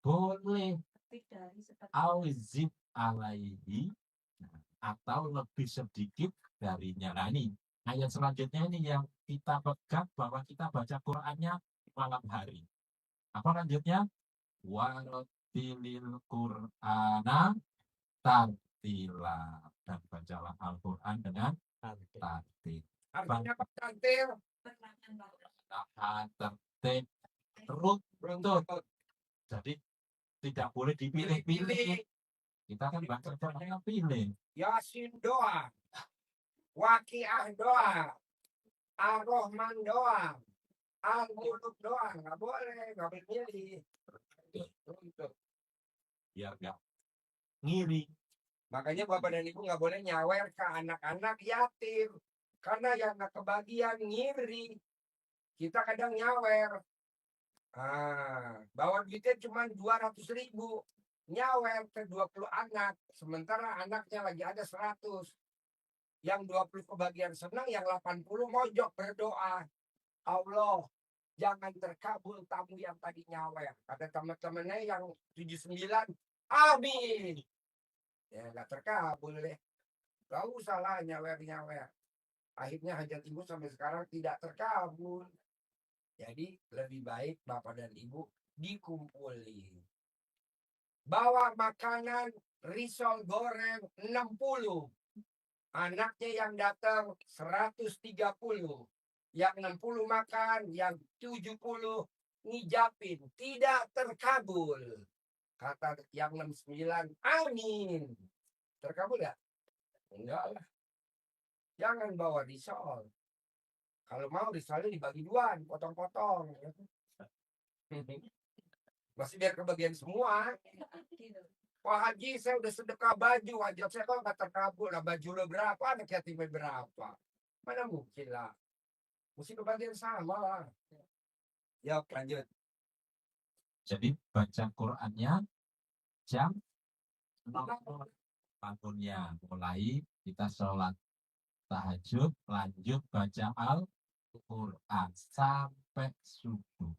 Boleh Dari seperti auzib alaihi, atau lebih sedikit darinya. Nah ini ayat selanjutnya ini yang kita pegang bahwa kita baca Qur'annya malam hari. Apa lanjutnya? Warotilil Qur'ana tartila, dan bacalah Al-Quran dengan tartil. Artinya apa tartil? Tahan, tertib, terus beruntut. Jadi tidak boleh dipilih-pilih. Kita kan baca Qur'annya pilih. Yasin doa, Waqiah doa, Ar-Rahman doa, Al-Muluk doa. Nggak boleh milih. Untuk. Biar nggak ngiri. Makanya Bapak dan Ibu nggak boleh nyawer ke anak-anak yatim. Karena yang nggak kebagian ngiri. Kita kadang nyawer. Bawa duitnya cuma 200.000. Nyawer ke 20 anak. Sementara anaknya lagi ada 100. Yang 20 kebagian senang, yang 80 mojok berdoa. Allah, jangan terkabul tamu yang tadi nyawer. Kata teman-temannya yang 79, amin. Ya nggak terkabul deh. Gak usah lah nyawer-nyawer. Akhirnya hajat ibu sampai sekarang tidak terkabul. Jadi lebih baik Bapak dan Ibu dikumpulin. Bawa makanan risol goreng 60. Anaknya yang datang 130. Yang 60 makan, yang 70 ngijapin. Tidak terkabul. Kata yang 69, amin. Terkabul gak? Enggak lah. Jangan bawa risol. Kalau mau risolnya dibagi dua, potong-potong. Masih biar kebagian semua. Pak Haji, saya udah sedekah baju. Wajib saya kok nggak terkabul. Lah baju lo berapa? Anak yatimnya berapa? Mana mungkin lah. Mesti kebagian sama lah. Ya, lanjut. Jadi baca Qur'annya jam 00 bangunnya. Mulai kita sholat tahajud, lanjut baca Al-Quran sampai subuh.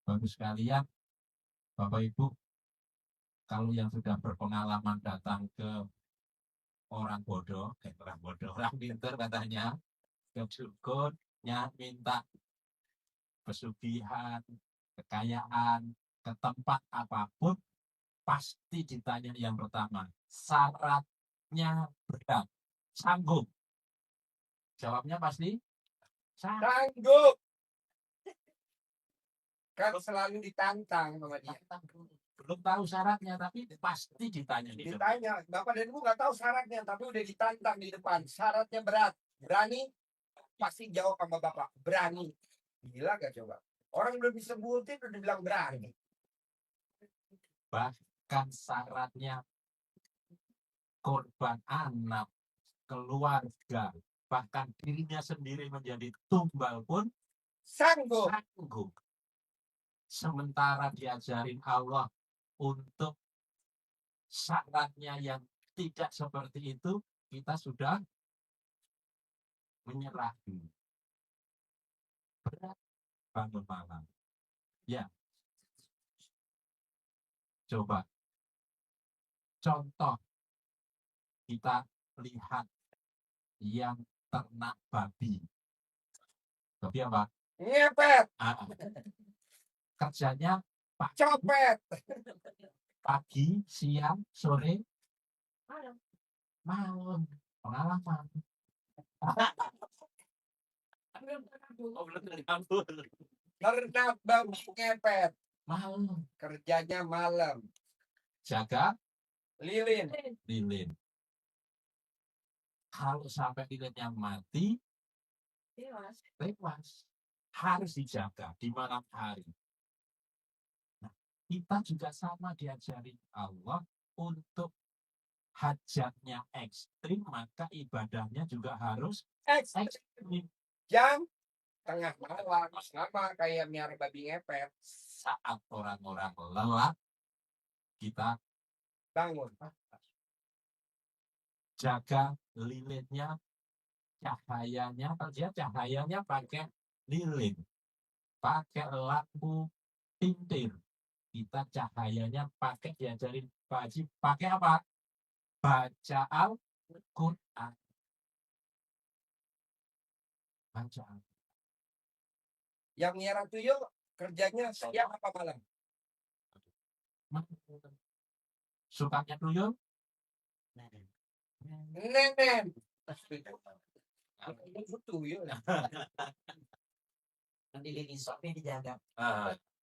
Bagus sekalian, Bapak Ibu, kalau yang sudah berpengalaman datang ke orang bodoh, orang pintar katanya, ke dukunnya minta pesugihan, kekayaan, ke tempat apapun, pasti ditanya yang pertama, syaratnya berat, sanggup? Jawabnya pasti Sanggup. Kan selalu ditantang sama dia. belum tahu syaratnya, tapi pasti ditanya di depan. Ditanya, Bapak dan Ibu nggak tahu syaratnya, tapi udah ditantang di depan. Syaratnya berat. Berani? Pasti jawab sama Bapak. Berani. Gila gak coba? Orang belum disebutin udah bilang berani. Bahkan syaratnya korban anak, keluarga, bahkan dirinya sendiri menjadi tumbal pun Sanggup. sanggup. Sementara diajarin Allah untuk syaratnya yang tidak seperti itu, kita sudah menyerah dulu. Berat bangun malam. Ya. Coba. Contoh. Kita lihat yang ternak babi. Babi apa? Ngepet. Kerjanya Copet. pagi, siang, sore, malam. malam. Pengalaman. Ternak babi ngepet. Malam. Kerjanya malam. Jaga Lilin. lilin. Kalau sampai lilinnya mati, tewas. Harus dijaga di malam hari. Nah, kita juga sama diajari Allah untuk hajatnya ekstrim, maka ibadahnya juga harus ekstrim. Jam tengah malam. Sama kayak miara babi ngepet. Saat orang-orang lelah, kita Bangun. jaga lilinnya, cahayanya, kerja cahayanya pakai lilin. pakai lampu tintir. Kita cahayanya pakai diajarin Pak Haji pakai apa? Baca Al-Quran. Baca Al-Quran. Yang miara tuyul kerjanya siang apa malam? Sukanya tuyul? Nenen. Itu tuyul. Lilin suami yang dijaga.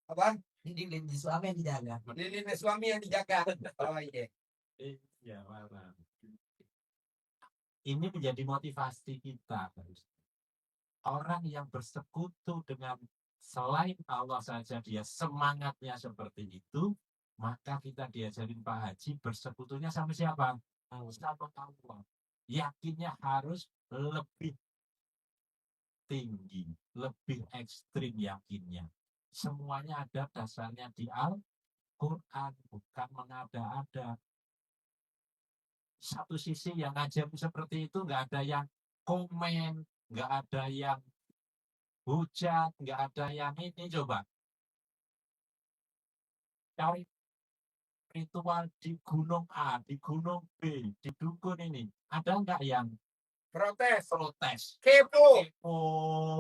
Apa? Lilin suami yang dijaga. Lilin suami yang dijaga. Oh iya. Iya, malam. Ini menjadi motivasi kita. Orang yang bersekutu dengan selain Allah saja dia semangatnya seperti itu, maka kita diajarin Pak Haji bersekutunya sama siapa? Sama Allah. Yakinnya harus lebih tinggi, lebih ekstrim yakinnya. Semuanya ada dasarnya di Al-Quran, bukan mengada-ada. Satu sisi yang ngajar seperti itu nggak ada yang komen, nggak ada yang hujat, nggak ada yang ini. Coba cari ritual di gunung A, di gunung B, di dukun ini, ada nggak yang Protes. kepo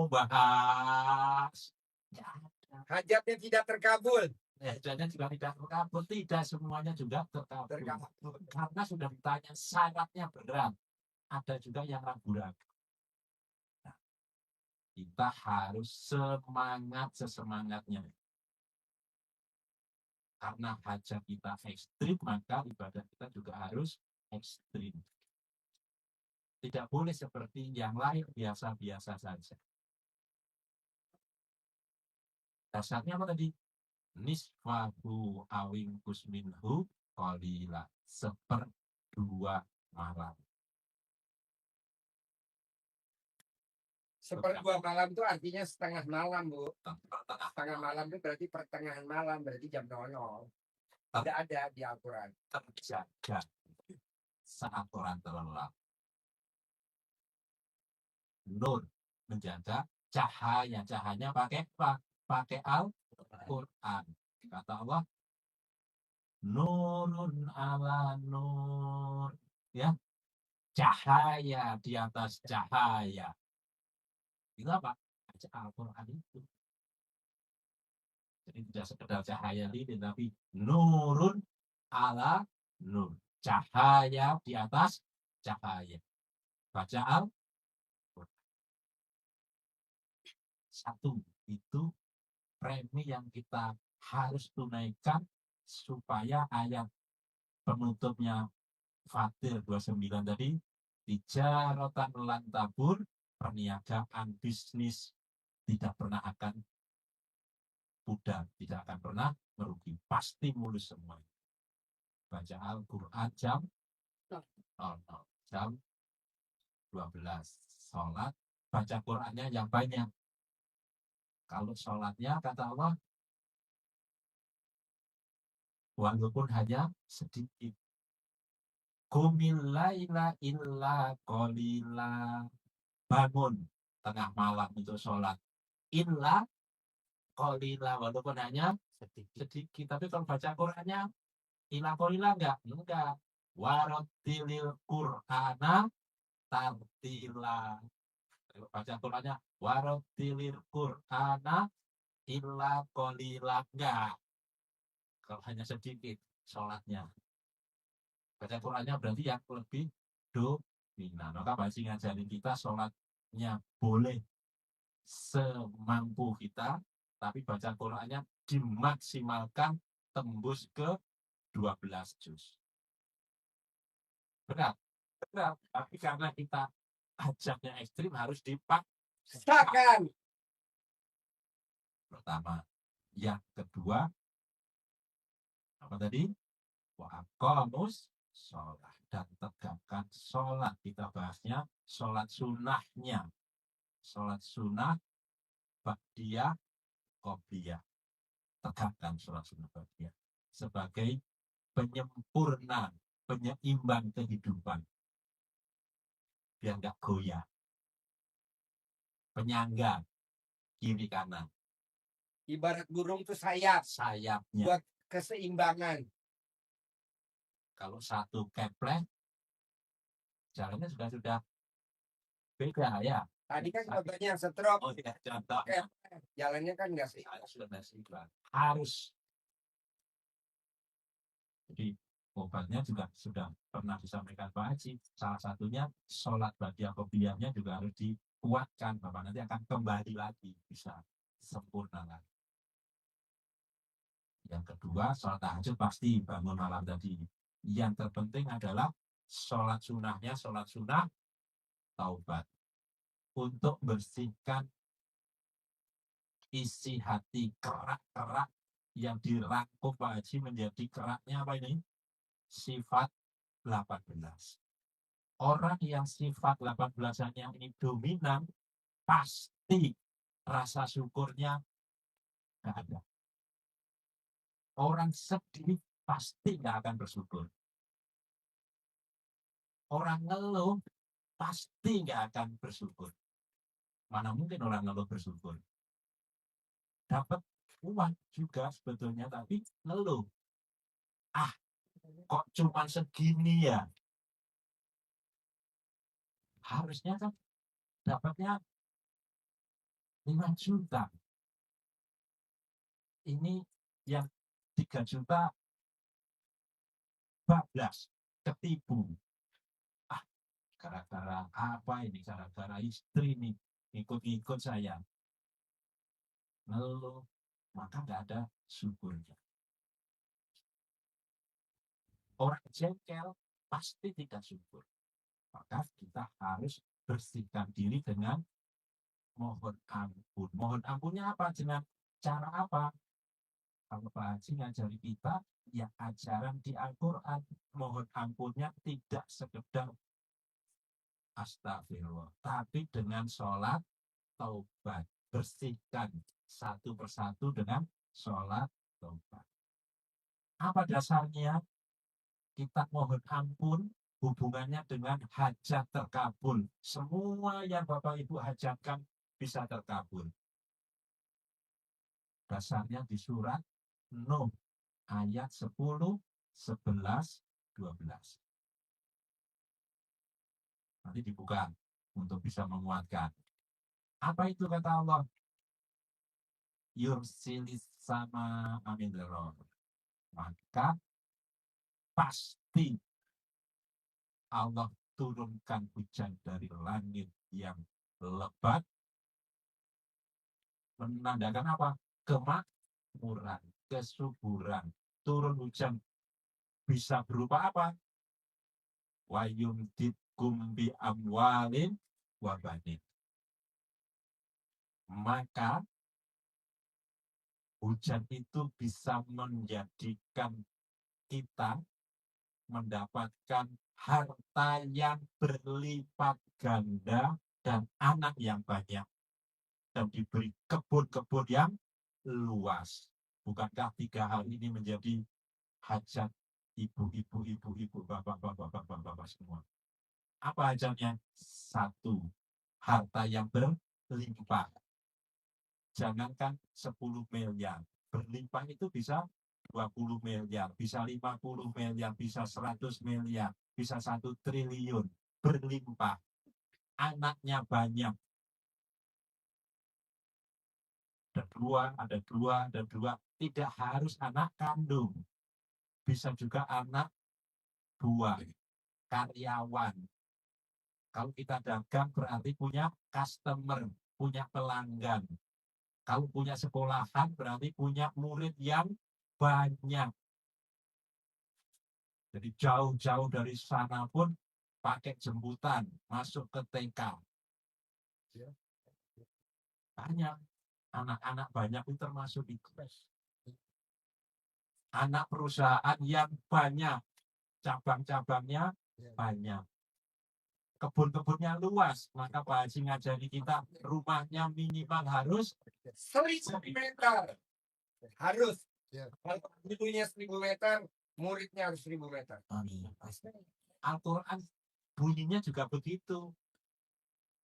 bahas? Nggak ada. Hajatnya tidak terkabul. Hajatnya juga tidak terkabul, tidak semuanya juga terkabul. Terkabul. Karena sudah ditanya syaratnya berat, ada juga yang ragu-ragu. Nah, kita harus semangat sesemangatnya. Karena hajat kita ekstrim, maka ibadah kita juga harus ekstrim. Tidak boleh seperti yang lain biasa-biasa saja. Dasarnya apa tadi? Nisfahu awing kusminhu qalila, 1/2 malam. 1/2 malam itu artinya setengah malam, Bu. Setengah malam itu berarti pertengahan malam, berarti jam 00. Tidak ada di Al-Quran. Terjaga saat orang terlelap. Nur menjaga cahaya. Cahayanya pakai apa? Pakai Al-Quran. Kata Allah, nurun ala nur. Ya, cahaya di atas cahaya. Itu apa? Baca Al-Quran itu. Jadi tidak sekedar cahaya lilin, tapi nurun ala nur. Cahaya di atas cahaya. Baca Al-Quran. Satu, itu premi yang kita harus tunaikan supaya ayat penutupnya Fatir 29 tadi, tijaratan lan tabur, perniagaan bisnis tidak pernah akan pudar, tidak akan pernah merugi, pasti mulus semua. Baca Al-Quran jam 00, jam 12, sholat, baca Qurannya yang banyak. Kalau sholatnya kata Allah, walaupun hanya sedikit. Qumil laila illa qalila. Bangun tengah malam untuk sholat. Illa qalila, walaupun hanya sedikit. Tapi kalau baca Qurannya, illa qalila enggak. Warattilil Qur'ana tartila. Baca Qurannya, warattilil Qur'ana illa qalila, enggak. Kalau hanya sedikit sholatnya. Baca Qurannya berarti yang lebih dominan. Maka Baji ngajarin kita sholatnya boleh semampu kita, tapi baca Qurannya dimaksimalkan tembus ke 12 juz. Berat. Tapi karena kita ajaknya ekstrim harus dipaksakan. Pertama. Yang kedua, apa tadi? Wa aqamus sholat, dan tegakkan sholat. Kita bahasnya sholat sunnahnya. Sholat sunnah ba'diyah qobliyah. Tegakkan sholat sunnah ba'diyah sebagai penyempurna, penyeimbang kehidupan. Biar nggak goyah. Penyangga kiri kanan. Ibarat burung tuh sayap sayapnya. buat keseimbangan. Kalau satu keplek, jalannya sudah beda ya. Tadi kan contohnya yang stroke, Oh tidak, contoh jalannya kan nggak sih. sudah seimbang. Harus. Jadi obatnya juga sudah pernah disampaikan Pak Haji. Salah satunya sholat bagi kopiahnya juga harus dikuatkan. Bapak nanti akan kembali lagi bisa sempurna lagi. Yang kedua, sholat tahajud pasti bangun malam tadi. Yang terpenting adalah sholat sunnahnya, sholat sunnah taubat. Untuk bersihkan isi hati kerak-kerak yang dirangkum Pak Haji menjadi keraknya apa ini? Sifat 18. Orang yang sifat 18-nya ini dominan, pasti rasa syukurnya nggak ada. Orang sedih pasti nggak akan bersyukur. Orang ngeluh pasti nggak akan bersyukur. Mana mungkin orang ngeluh bersyukur? Dapat uang juga sebetulnya, tapi ngeluh. Ah, kok cuma segini ya? Harusnya kan dapatnya 5 juta. Ini yang 3 juta 14 ketipu. Ah, gara-gara apa ini? Gara-gara istri nih ikut-ikut saya. Lalu maka nggak ada syukurnya. Orang jengkel pasti tidak syukur. Maka kita harus bersihkan diri dengan mohon ampun. Mohon ampunnya apa? Dengan cara apa? Kalau Pak Haji ngajari kita, ya ajaran di Al-Quran. Mohon ampunnya tidak sekedar astagfirullah, tapi dengan sholat taubat. Bersihkan satu persatu dengan sholat taubat. Apa dasarnya? Kita mohon ampun hubungannya dengan hajat terkabul. Semua yang Bapak Ibu hajatkan bisa terkabul. Dasarnya di surat Nuh ayat 10, 11, 12. Nanti dibuka untuk bisa menguatkan. Apa itu kata Allah? Yursilis sama amin deror. Maka pasti Allah turunkan hujan dari langit yang lebat, menandakan apa? Kemakmuran, kesuburan. Turun hujan bisa berupa apa? Wa yumditkum bi amwalin wa banin. Maka hujan itu bisa menjadikan kita mendapatkan harta yang berlipat ganda dan anak yang banyak, dan diberi kebun-kebun yang luas. Bukankah 3 hal ini menjadi hajat ibu-ibu, bapak semua? Apa hajatnya? 1, harta yang berlimpah. Jangankan 10 miliar, berlimpah itu bisa 20 miliar, bisa 50 miliar, bisa 100 miliar, bisa 1 triliun, berlimpah. Anaknya banyak. Ada dua, tidak harus anak kandung. Bisa juga anak buah, karyawan. Kalau kita dagang berarti punya customer, punya pelanggan. Kalau punya sekolahan berarti punya murid yang banyak. Jadi jauh-jauh dari sana pun pakai jemputan masuk ke TK. Banyak. Anak-anak banyak itu termasuk di kelas. Anak perusahaan yang banyak. Cabang-cabangnya banyak. Kebun-kebunnya luas. Maka Pak Haji ngajari kita rumahnya minimal harus 1000 meter. Harus. Kalau punya 1000 meter, muridnya harus 1000 meter. Al-Quran bunyinya juga begitu.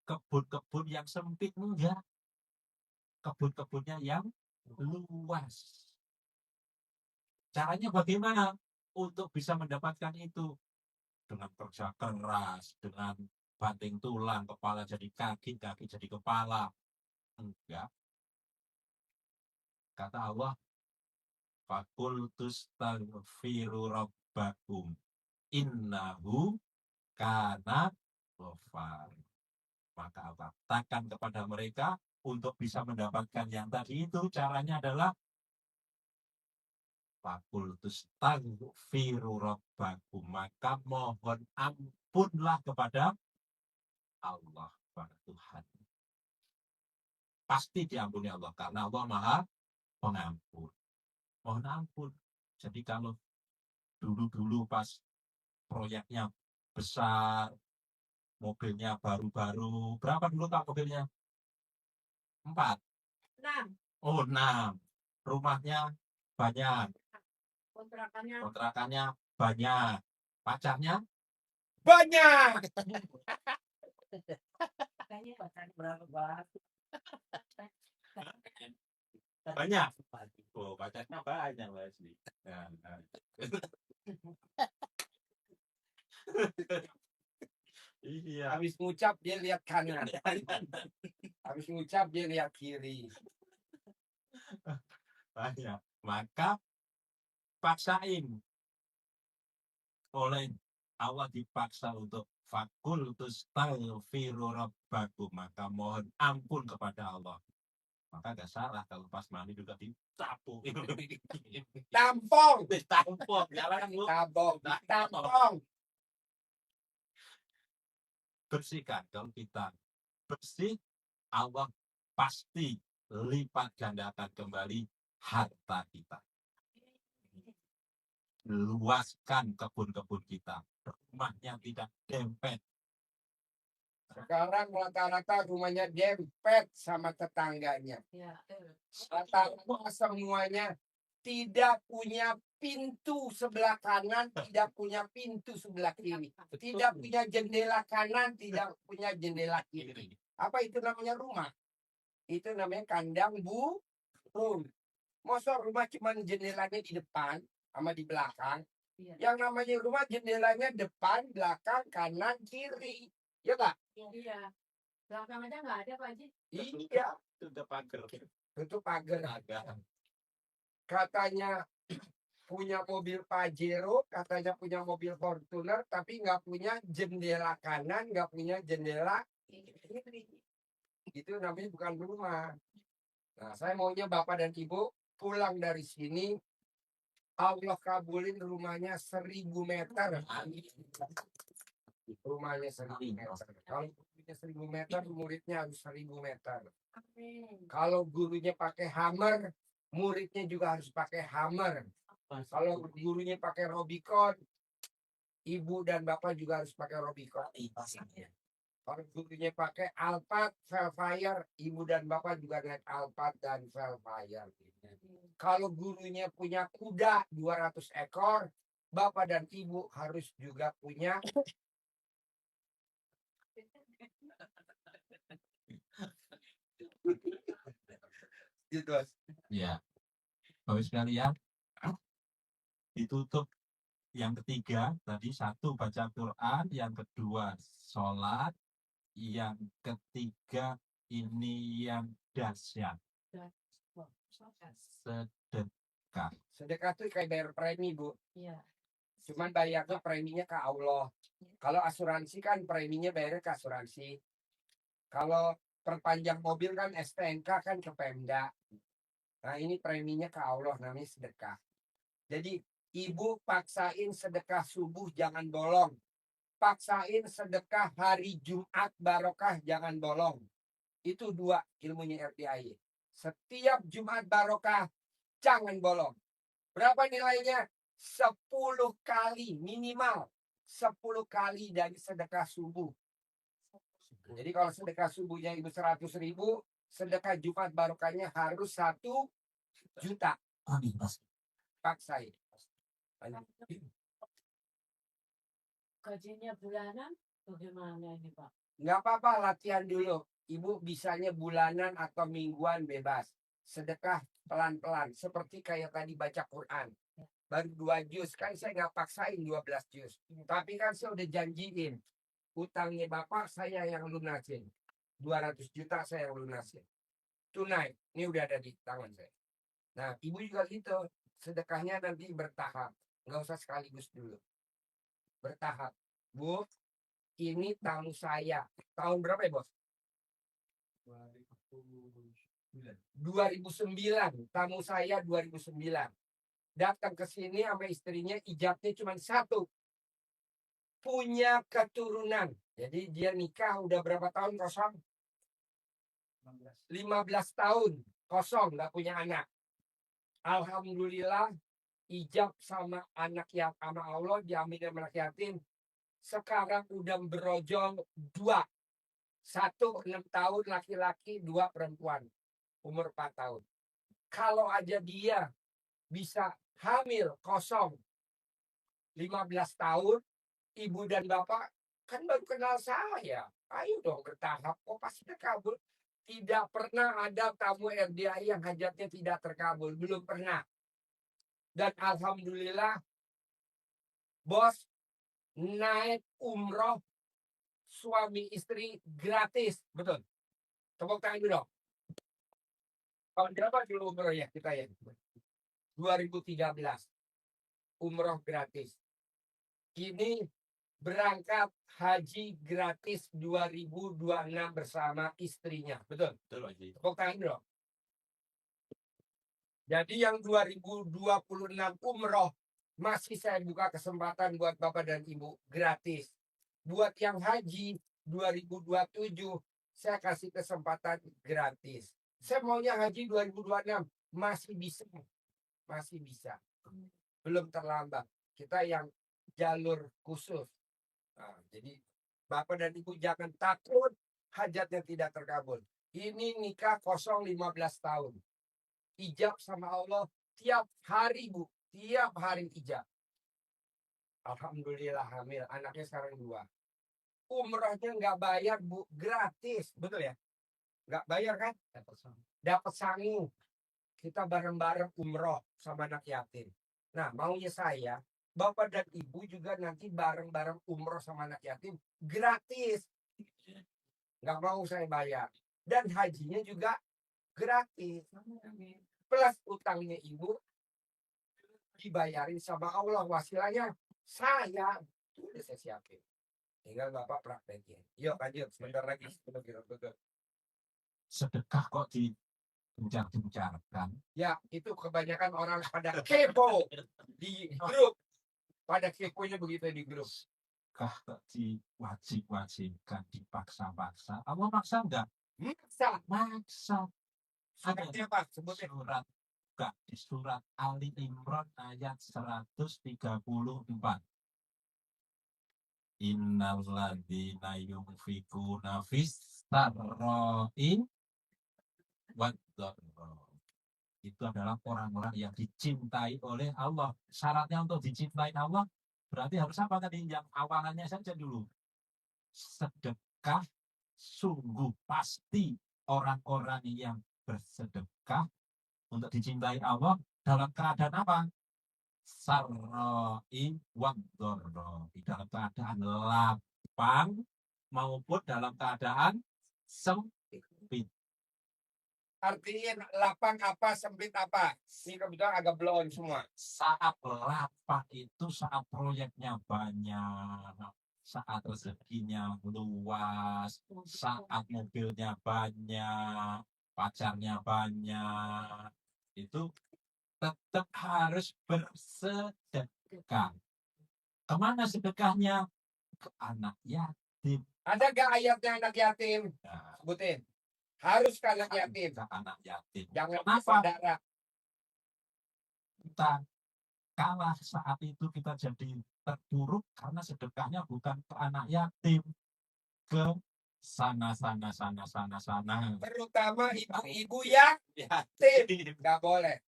Kebun-kebun yang sempit enggak. Kebun-kebunnya yang luas. Caranya bagaimana untuk bisa mendapatkan itu? Dengan kerja keras, dengan banting tulang, kepala jadi kaki, kaki jadi kepala. Enggak. Kata Allah, fakultus taghfiru rabbakum innahu kana ghafar. Maka Allah katakan kepada mereka untuk bisa mendapatkan yang tadi itu, caranya adalah fakultus taghfiru rabbakum, maka mohon ampunlah kepada Allah, kepada Tuhan. Pasti diampuni Allah karena Allah Maha Pengampun. Mohon ampun. Jadi kalau dulu-dulu pas proyeknya besar, mobilnya baru-baru, berapa dulu Kak mobilnya? 4. 6. Oh, 6. Rumahnya banyak, Kontrakannya kontrakannya banyak, pacarnya Banyak. kayaknya pacarnya Berapa banget? banyak. Oh, pacarnya banyak Leslie. Nah. Iya. Habis ngucap dia lihat kanan. Habis ngucap dia lihat kiri. Banyak. Maka paksain. Oleh Allah dipaksa untuk fakultus taghfiru rabbakum, maka mohon ampun kepada Allah. Maka gak salah kalau pas mandi juga ditampung. Tampong. Ditampung, jalan Bu. Tabong. Tampong. Bersihkan. Kalau kita bersih, Allah pasti lipat gandakan kembali harta kita. Luaskan kebun-kebun kita. Rumahnya tidak dempet. Sekarang rata-rata rumahnya dempet sama tetangganya. ya Rata-rata semuanya tidak punya pintu sebelah kanan, tidak punya pintu sebelah kiri. Tidak punya jendela kanan, tidak punya jendela kiri. Apa itu namanya rumah? Itu namanya kandang burung. Masa rumah cuma jendelanya di depan sama di belakang? Iya. Yang namanya rumah jendelanya depan, belakang, kanan, kiri. Ya Kak? iya belakang aja nggak ada Pak Haji. Iya. Itu pagar. Itu pagar. Pagar. Katanya punya mobil Pajero, katanya punya mobil Fortuner, tapi nggak punya jendela kanan, nggak punya jendela kiri. Itu namanya bukan rumah. Nah, saya maunya Bapak dan Ibu pulang dari sini, Allah kabulin rumahnya 1000 meter. Rumahnya 1000 meter. Kalau gurunya 1000 meter, muridnya harus 1000 meter. Amin. Kalau gurunya pakai hammer, muridnya juga harus pakai hammer. Kalau gurunya pakai Robicon, ibu dan bapak juga harus pakai Robicon. Kalau gurunya pakai Alphard, Velfire, ibu dan bapak juga naik Alphard dan Velfire. Kalau gurunya punya kuda 200 ekor, bapak dan ibu harus juga punya gitu. Ya. Bapak sekalian, ditutup yang ketiga tadi, 1 baca Quran, yang kedua sholat, yang ketiga ini yang dahsyat, sedekah. Sedekah tuh kayak bayar premi, Bu. Iya. Cuman bayarnya preminya ke Allah. Kalau asuransi kan preminya bayarnya ke asuransi. Kalau perpanjang mobil kan STNK kan ke Pemda. Nah ini preminya ke Allah, namanya sedekah. Jadi ibu paksain sedekah subuh jangan bolong. Paksain sedekah hari Jumat barokah jangan bolong. Itu 2 ilmunya RDAY. Setiap Jumat barokah jangan bolong. Berapa nilainya? 10 kali minimal. 10 kali dari sedekah subuh. Jadi kalau sedekah subuhnya ibu 100.000, sedekah Jumat barokahnya harus 1 juta. Paksain. Gajinya bulanan bagaimana ini Pak? Nggak apa-apa, latihan dulu. Ibu bisanya bulanan atau mingguan bebas. sedekah pelan-pelan seperti kayak tadi baca Quran. Baru 2 juz kan saya nggak paksain 12 juz. Tapi kan saya udah janjiin utangnya Bapak saya yang lunasin. 200 juta saya yang lunasin. Tunai. Ini udah ada di tangan saya. Nah, ibu juga gitu. Sedekahnya nanti bertahap. Nggak usah sekaligus dulu. Bertahap. Bu, ini tamu saya. Tahun berapa ya, Bos? 2009. Tamu saya 2009. Datang ke sini sama istrinya, ijabnya cuma 1. Punya keturunan. Jadi dia nikah udah berapa tahun kosong? 15 tahun kosong, nggak punya anak. Alhamdulillah, ijab sama anak yang sama Allah, diambil sama anak yatim. Sekarang udah berojol 2. 1 6 tahun laki-laki, 2 perempuan. Umur 4 tahun. Kalau aja dia bisa hamil kosong 15 tahun, ibu dan bapak kan baru kenal saya. Ayo dong bertahap, kok pasti terkabul. Tidak pernah ada tamu RDAI yang hajatnya tidak terkabul. Belum pernah. Dan alhamdulillah, bos naik umroh suami istri gratis. Betul. Tepuk tangan dulu dong. Tahun berapa dulu umroh ya kita ya? 2013. Umroh gratis. Kini berangkat haji gratis 2026 bersama istrinya. Betul? Betul, Pak Haji. Tepuk tangan dulu. Jadi yang 2026 umroh masih saya buka kesempatan buat Bapak dan Ibu gratis. Buat yang haji 2027 saya kasih kesempatan gratis. Saya maunya haji 2026 masih bisa. Masih bisa. Belum terlambat. Kita yang jalur khusus. Nah, jadi Bapak dan Ibu jangan takut hajatnya tidak terkabul. Ini nikah kosong 15 tahun. Ijab sama Allah tiap hari, Bu. Tiap hari ijab. Alhamdulillah hamil. Anaknya sekarang 2. Umrohnya nggak bayar, Bu. Gratis. Betul ya? Nggak bayar kan? Dapat sangu. Kita bareng-bareng umroh sama anak yatim. Nah, maunya saya, Bapak dan Ibu juga nanti bareng-bareng umroh sama anak yatim gratis. Nggak mau saya bayar. Dan hajinya juga gratis. Plus utangnya Ibu dibayarin sama Allah. Wasilahnya saya. Itu udah saya siapin. Tinggal Bapak praktekin. Yuk lanjut. Sebentar lagi. Betul. Sedekah kok digencar-gencarkan. Ya, itu kebanyakan orang pada kepo di grup. Pada keponya begitu di grup. Sedekah kok diwajib-wajibkan, dipaksa-paksa. Allah maksa enggak? Maksa. Maksa. Suratnya apa? Sebutnya. Surat enggak, di surat Ali Imran ayat 134. Innalladzina yunfikuna fis-sarra'i wad-dharra. Itu adalah orang-orang yang dicintai oleh Allah. Syaratnya untuk dicintai Allah berarti harus apa tadi? Yang awalannya saja dulu. Sedekah sungguh pasti orang-orang yang bersedekah untuk dicintai Allah dalam keadaan apa? Sarra'i wad-dharra. Di dalam keadaan lapang maupun dalam keadaan sempit. Artinya lapang apa, sempit apa. Ini kebetulan agak blown semua. Saat lapang itu saat proyeknya banyak, saat rezekinya luas, saat mobilnya banyak, pacarnya banyak, itu tetap harus bersedekah. Kemana sedekahnya? Ke anak yatim. Ada gak ayatnya anak yatim? Nah, Sebutin. Harus ke anak yatim. ke anak yatim. Jangan Kenapa? saudara. Kita kalah saat itu, kita jadi terpuruk karena sedekahnya bukan ke anak yatim, ke sana. Terutama ibu-ibu yang yatim. Gak boleh.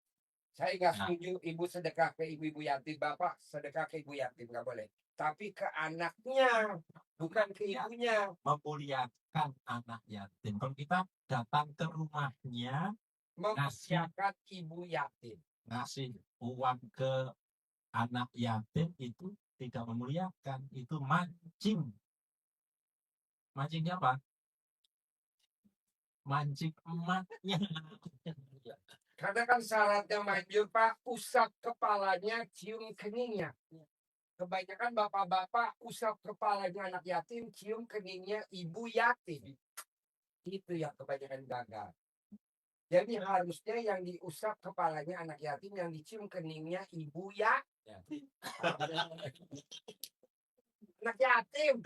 Saya nggak Nah. setuju ibu sedekah ke ibu-ibu yatim. Bapak sedekah ke ibu yatim. Gak boleh. Tapi ke anaknya. Bukan ke ibunya. Memuliakan anak yatim. Kalau kita datang ke rumahnya, Mempersiapkan ibu yatim. Ngasih uang ke anak yatim itu tidak memuliakan, itu mancing. Mancingnya apa? Mancing emaknya. Karena kan syaratnya manjur Pak, usap kepalanya, cium keningnya. Kebanyakan bapak-bapak usap kepalanya anak yatim, cium keningnya ibu yatim. Itu yang kebanyakan gagal. Jadi harusnya yang diusap kepalanya anak yatim, yang dicium keningnya ibu yatim. Anak yatim.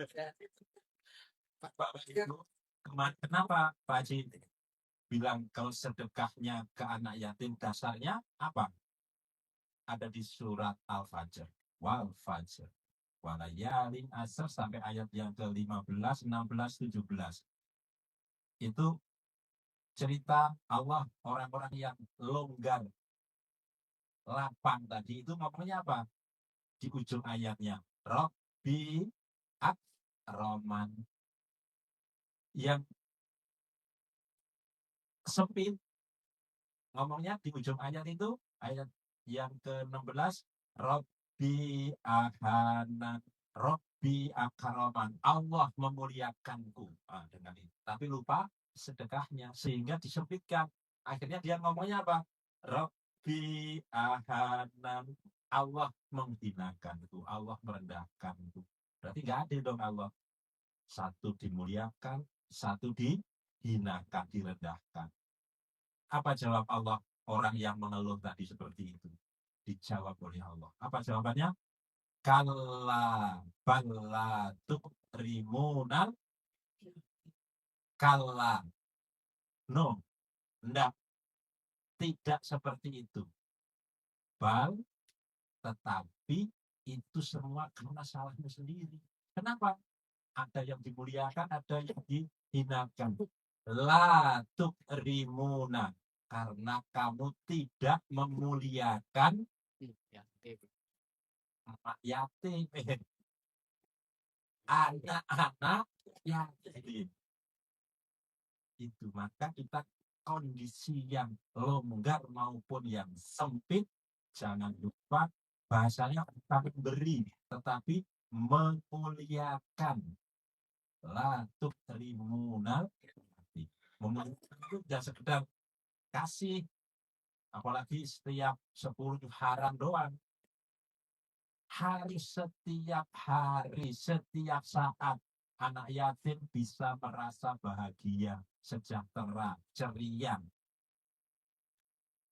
Pak Ibu, kenapa Pak Haji bilang kalau sedekahnya ke anak yatim dasarnya apa? Ada di surat Al-Fajr. Wal Fajr. Walayalin asr sampai ayat yang ke-15, 16, 17. Itu cerita Allah orang-orang yang longgar, lapang tadi itu ngomongnya apa? Di ujung ayatnya. Robbi Roman yang sempit, ngomongnya di ujung ayat itu, ayat yang ke-16, Robbi ahanan, Robbi akaroman, Allah memuliakanku. Dengan itu. Tapi lupa sedekahnya, sehingga disempitkan. Akhirnya dia ngomongnya apa? Robbi ahanan, Allah menghinakanku, Allah merendahkanku. Berarti nggak adil dong Allah. Satu dimuliakan, satu dihinakan, direndahkan. Apa jawab Allah orang yang mengeluh tadi seperti itu? Dijawab oleh Allah. Apa jawabannya? Kalla balla tukrimunal. Kalla. No. Enggak. Tidak seperti itu. Bal, tetapi itu semua karena salahmu sendiri. Kenapa? Ada yang dimuliakan, ada yang dihinakan. La tukrimuna, karena kamu tidak memuliakan anak yatim, anak-anak yatim. Itu maka kita kondisi yang longgar maupun yang sempit, jangan lupa bahasanya bukan beri, tetapi memuliakan. La tukrimunal. Memuliakan itu tidak sekedar kasih, apalagi setiap 10 haram doang. Setiap hari, setiap saat anak yatim bisa merasa bahagia, sejahtera, ceria,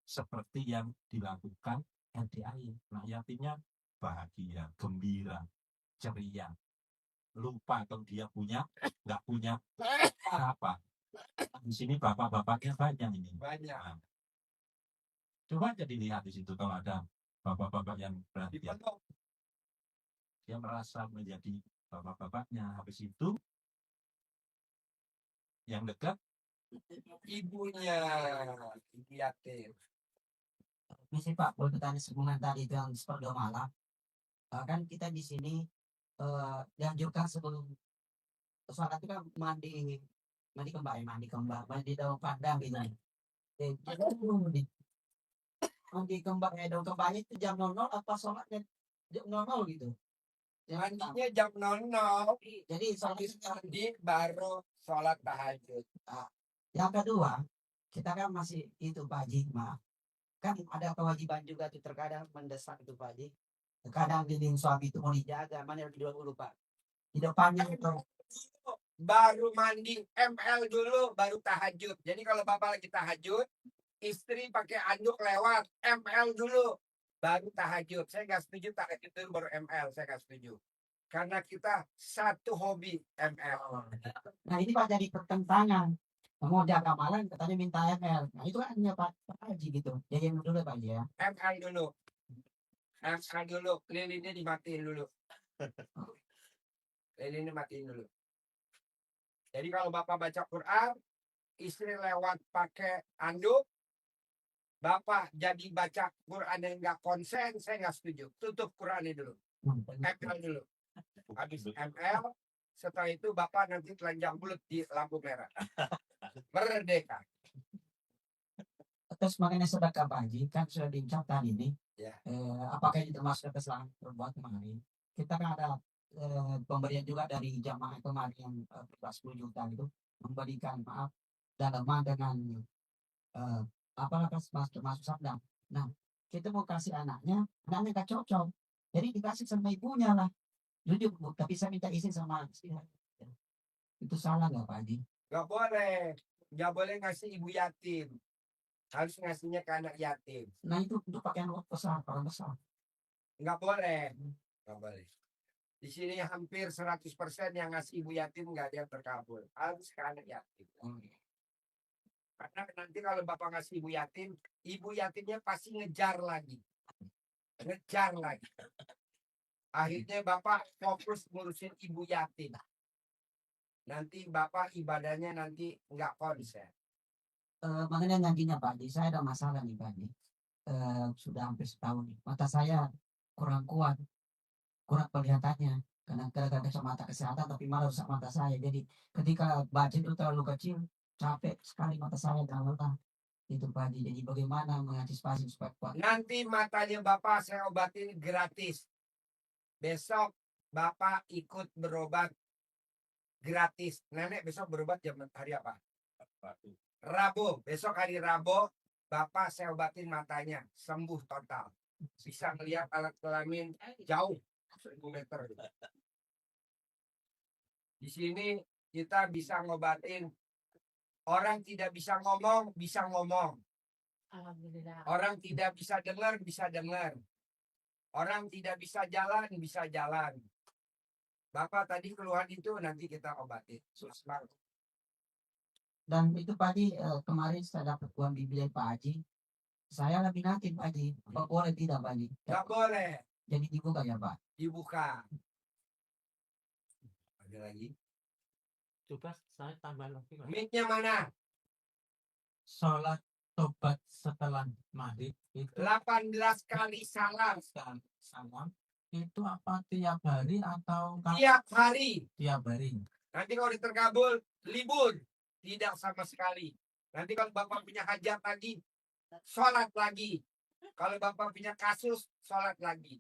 seperti yang dilakukan LDAI. Anak yatimnya bahagia, gembira, ceria, lupa kalau dia nggak punya apa. Di sini bapak-bapaknya banyak ini. Banyak. Nah, coba aja dilihat di situ kalau ada bapak-bapak yang perhatian. Dia merasa menjadi bapak-bapaknya. Habis itu yang dekat Ibunya, ibu yatim. Misi Pak, kalau bertanya sebelumnya tadi itu yang seperti malam, kan kita di sini dianjurkan sebelum sholat itu kan mandi kembang, mandi daun pandang gitu. Mandi kembang, daun kembangnya itu jam 00 apa sholatnya jam 00 gitu. Mandinya jam 00. Jadi Habis mandi baru sholat tahajud. Yang kedua, kita kan masih itu Pak Haji, maaf. Kan ada kewajiban juga tuh terkadang mendesak itu Pak Haji. Terkadang dinding suami itu mau dijaga, mana yang dulu Pak. Di depannya itu. Baru mandi ML dulu, baru tahajud. Jadi kalau bapak lagi tahajud, istri pakai anduk lewat, ML dulu, baru tahajud. Saya nggak setuju tahajud dulu baru ML, saya nggak setuju. Karena kita satu hobi ML. Nah ini Pak jadi pertentangan. Mau jaga malam katanya minta ML. Nah itu kan hanya Pak Haji gitu. Jadi yang dulu Pak Haji ya. ML dulu. ML dulu, lilinnya dimatiin dulu. Lilinnya matiin dulu. Jadi kalau bapak baca Quran, istri lewat pakai anduk, bapak jadi baca Quran yang nggak konsen, saya nggak setuju. Tutup Qurannya dulu. ML dulu. Habis ML, setelah itu bapak nanti telanjang bulat di lampu merah. Merdeka. terus mengenai sedekah Pak Haji, kan sudah diucap tadi nih. Ya. Apakah ini termasuk kesalahan perbuat kemarin? Kita kan ada pemberian juga dari jamaah kemarin yang 10 juta itu memberikan maaf dan lemah dengan termasuk sabda. Nah, kita mau kasih anaknya gak cocok. Jadi dikasih sama ibunya lah. Jujur Bu, tapi saya minta izin sama istrinya. Itu salah nggak Pak Haji? Nggak boleh. Nggak boleh ngasih ibu yatim. Harus ngasihnya ke anak yatim. Nah itu untuk pakaian besar, orang besar. Nggak boleh. Nggak boleh. Di sini hampir 100% yang ngasih ibu yatim nggak ada yang terkabul. Harus ke anak yatim. Karena nanti kalau bapak ngasih ibu yatimnya pasti ngejar lagi. Ngejar lagi. Akhirnya bapak fokus ngurusin ibu yatim. Nanti bapak ibadahnya nanti nggak konsen. Mengenai ngajinya Pak Haji, saya ada masalah nih Pak Haji. Sudah hampir setahun nih. Mata saya kurang kuat, kurang penglihatannya. Karena gara-gara kacamata kesehatan, tapi malah rusak mata saya. Jadi ketika baca itu terlalu kecil, capek sekali mata saya dan lelah. Itu Pak Haji. Jadi bagaimana mengantisipasi supaya kuat? Nanti matanya bapak saya obatin gratis. Besok bapak ikut berobat gratis. Nenek besok berobat jam hari apa? Rabu. Besok hari Rabu bapak saya obatin matanya. Sembuh total. Bisa melihat alat kelamin jauh 1000 meter. Di sini kita bisa ngobatin. Orang tidak bisa ngomong, bisa ngomong. Alhamdulillah. Orang tidak bisa dengar, bisa dengar. Orang tidak bisa jalan, bisa jalan. Bapak tadi keluhan itu nanti kita obatin. Semangat. Dan itu Pak Haji, kemarin saya dapat uang bimbel Pak Haji. Saya lagi nanti Pak Haji. Apa boleh tidak Pak Haji? Nggak boleh Jadi dibuka ya Pak? dibuka. Ada lagi? Coba saya tambah lagi Pak. Mic-nya mana? Sholat tobat setelah maghrib itu 18 kali salam. salam itu apa tiap hari atau Tiap hari. tiap hari? Nanti kalau diterkabul, libur. Tidak sama sekali. Nanti kalau bapak punya hajat lagi, sholat lagi. Kalau bapak punya kasus, sholat lagi.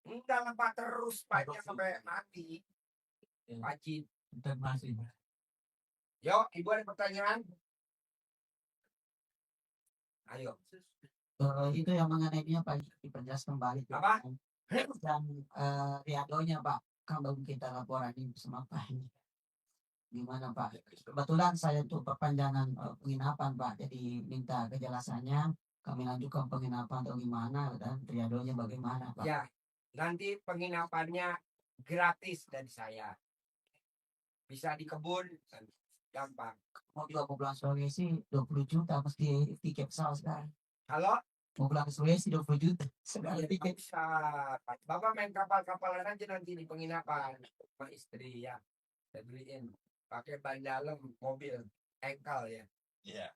Enggak lupa terus panjang sampai mati. Wajib. Dan masih Yuk, ibu ada pertanyaan? Ayo. Itu yang mengenainya Pak Haji, diperjelas kembali. Apa? Dan riadonya Pak, kalau kita laporan ini sama Pak Haji. Gimana Pak? Kebetulan saya untuk perpanjangan penginapan Pak, jadi minta kejelasannya. Kami lanjutkan penginapan atau gimana dan riadonya bagaimana Pak? Ya, nanti penginapannya gratis dari saya. Bisa di kebun, gampang. Mau juga mau pulang Sulawesi 20 juta mesti tiket pesawat sekarang. Halo? Mau pulang ke Sulawesi 20 juta sekarang Ya, tiket. bisa. Bapak main kapal-kapalan aja nanti di penginapan sama istri ya. Saya beliin pakai ban dalam mobil engkal ya. Iya.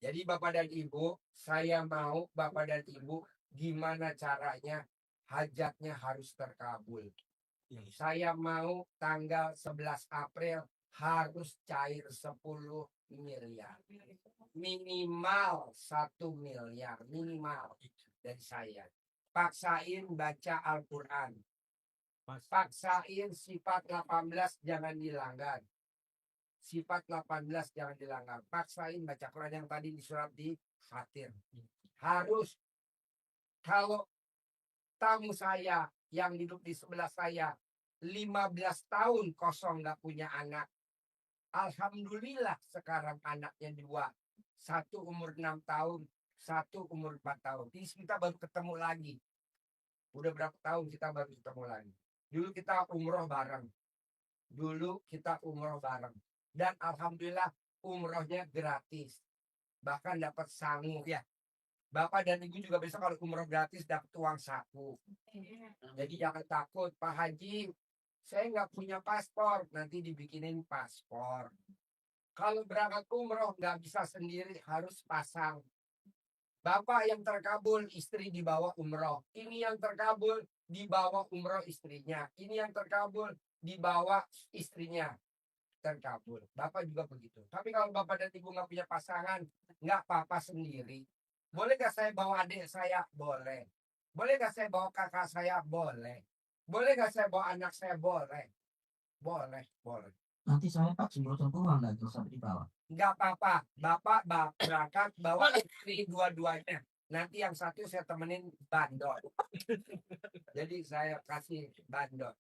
Jadi Bapak dan Ibu, saya mau Bapak dan Ibu gimana caranya hajatnya harus terkabul. Saya mau tanggal 11 April harus cair 10 miliar. Minimal 1 miliar. Minimal dari saya. Paksain baca Al-Quran. Paksain sifat 18 jangan dilanggar. Sifat 18 jangan dilanggar. Paksain baca Quran yang tadi di surat di Fatir. Harus. Kalau tamu saya yang hidup di sebelah saya 15 tahun kosong nggak punya anak. Alhamdulillah sekarang anaknya 2. Satu umur 6 tahun, satu umur 4 tahun. Ini kita baru ketemu lagi. Udah berapa tahun kita baru ketemu lagi. Dulu kita umroh bareng. Dan alhamdulillah umrohnya gratis. Bahkan dapat sangu ya. Bapak dan Ibu juga besok kalau umroh gratis dapat uang saku. Jadi jangan takut, Pak Haji. Saya nggak punya paspor, nanti dibikinin paspor. Kalau berangkat umroh nggak bisa sendiri, harus pasang. Bapak yang terkabul, istri dibawa umroh. Ini yang terkabul, dibawa umroh istrinya. Ini yang terkabul, dibawa istrinya. terkabul. Bapak juga begitu. Tapi kalau Bapak dan Ibu nggak punya pasangan, nggak apa-apa sendiri. Boleh nggak saya bawa adik saya? Boleh. Boleh nggak saya bawa kakak saya? Boleh. Boleh nggak saya bawa anak saya? Boleh. Boleh, boleh. Nanti saya Pak semprotan uang lagi sampai di bawah. Nggak apa-apa. Bapak berangkat bawa istri dua-duanya. Nanti yang satu saya temenin bandot. Jadi saya kasih bandot.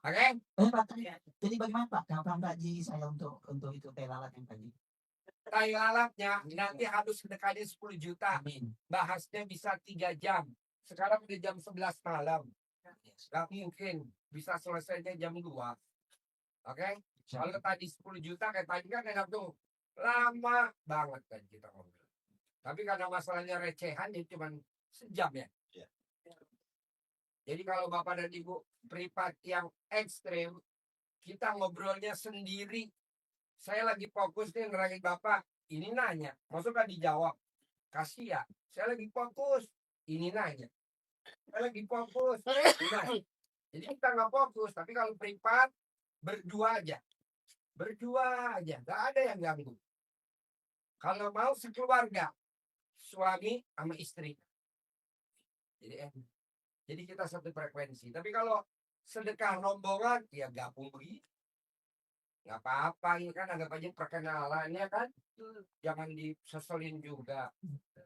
Oke? Pak, jadi bagaimana Pak? Kapan gaji saya untuk itu teh lalat yang tadi? Tai lalatnya nanti harus mendekati 10 juta. Amin. Bahasnya bisa 3 jam. Sekarang udah jam 11 malam. Gak mungkin bisa selesainya jam 2. Oke? Kalau tadi 10 juta kayak tadi kan enak tuh. Lama banget kan kita ngobrol. Tapi karena masalahnya recehan ya cuma sejam ya. Jadi kalau Bapak dan Ibu privat yang ekstrim, kita ngobrolnya sendiri. Saya lagi fokus nih nerangin Bapak, ini nanya, maksudnya dijawab. Kasih ya, saya lagi fokus, ini nanya. Saya lagi fokus, ini nanya. Jadi kita nggak fokus, tapi kalau privat, berdua aja. Berdua aja, nggak ada yang ganggu. Kalau mau sekeluarga, suami sama istri. Jadi kita satu frekuensi. Tapi kalau sedekah rombongan, ya gabung begitu. Nggak apa-apa, ini kan anggap aja perkenalannya kan. Jangan diseselin juga.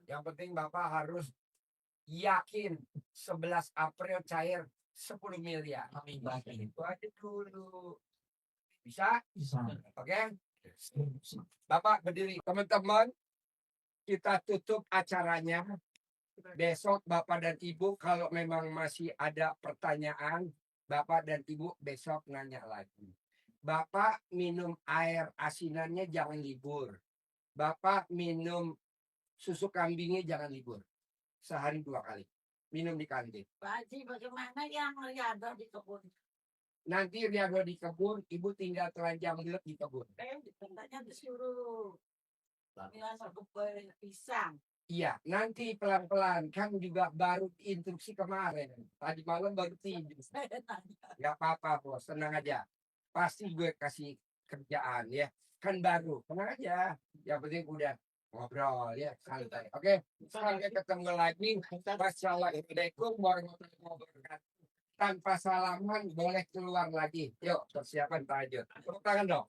Yang penting Bapak harus yakin 11 April cair 10 miliar. Amin. Itu aja dulu. Bisa? Bisa. Oke? Bapak berdiri. Teman-teman, kita tutup acaranya. Besok Bapak dan Ibu kalau memang masih ada pertanyaan, Bapak dan Ibu besok nanya lagi. Bapak minum air asinannya jangan libur. Bapak minum susu kambingnya jangan libur. Sehari 2 kali. Minum di kantin. Pak Haji, bagaimana yang riado di kebun? Nanti riado di kebun, Ibu tinggal telanjang bulat di kebun. Katanya disuruh biasa bubur pisang. Iya, nanti pelan-pelan. Kan juga baru instruksi kemarin. Tadi malam baru tidur. Gak apa-apa, bos. Tenang aja. Pasti gue kasih kerjaan ya. Kan baru. Tenang aja. Yang penting udah ngobrol ya. Santai. Oke. Sampai ketemu lagi. Wassalamualaikum warahmatullahi wabarakatuh. Tanpa salaman boleh keluar lagi. Yuk, persiapan tahajud. Tepuk tangan dong.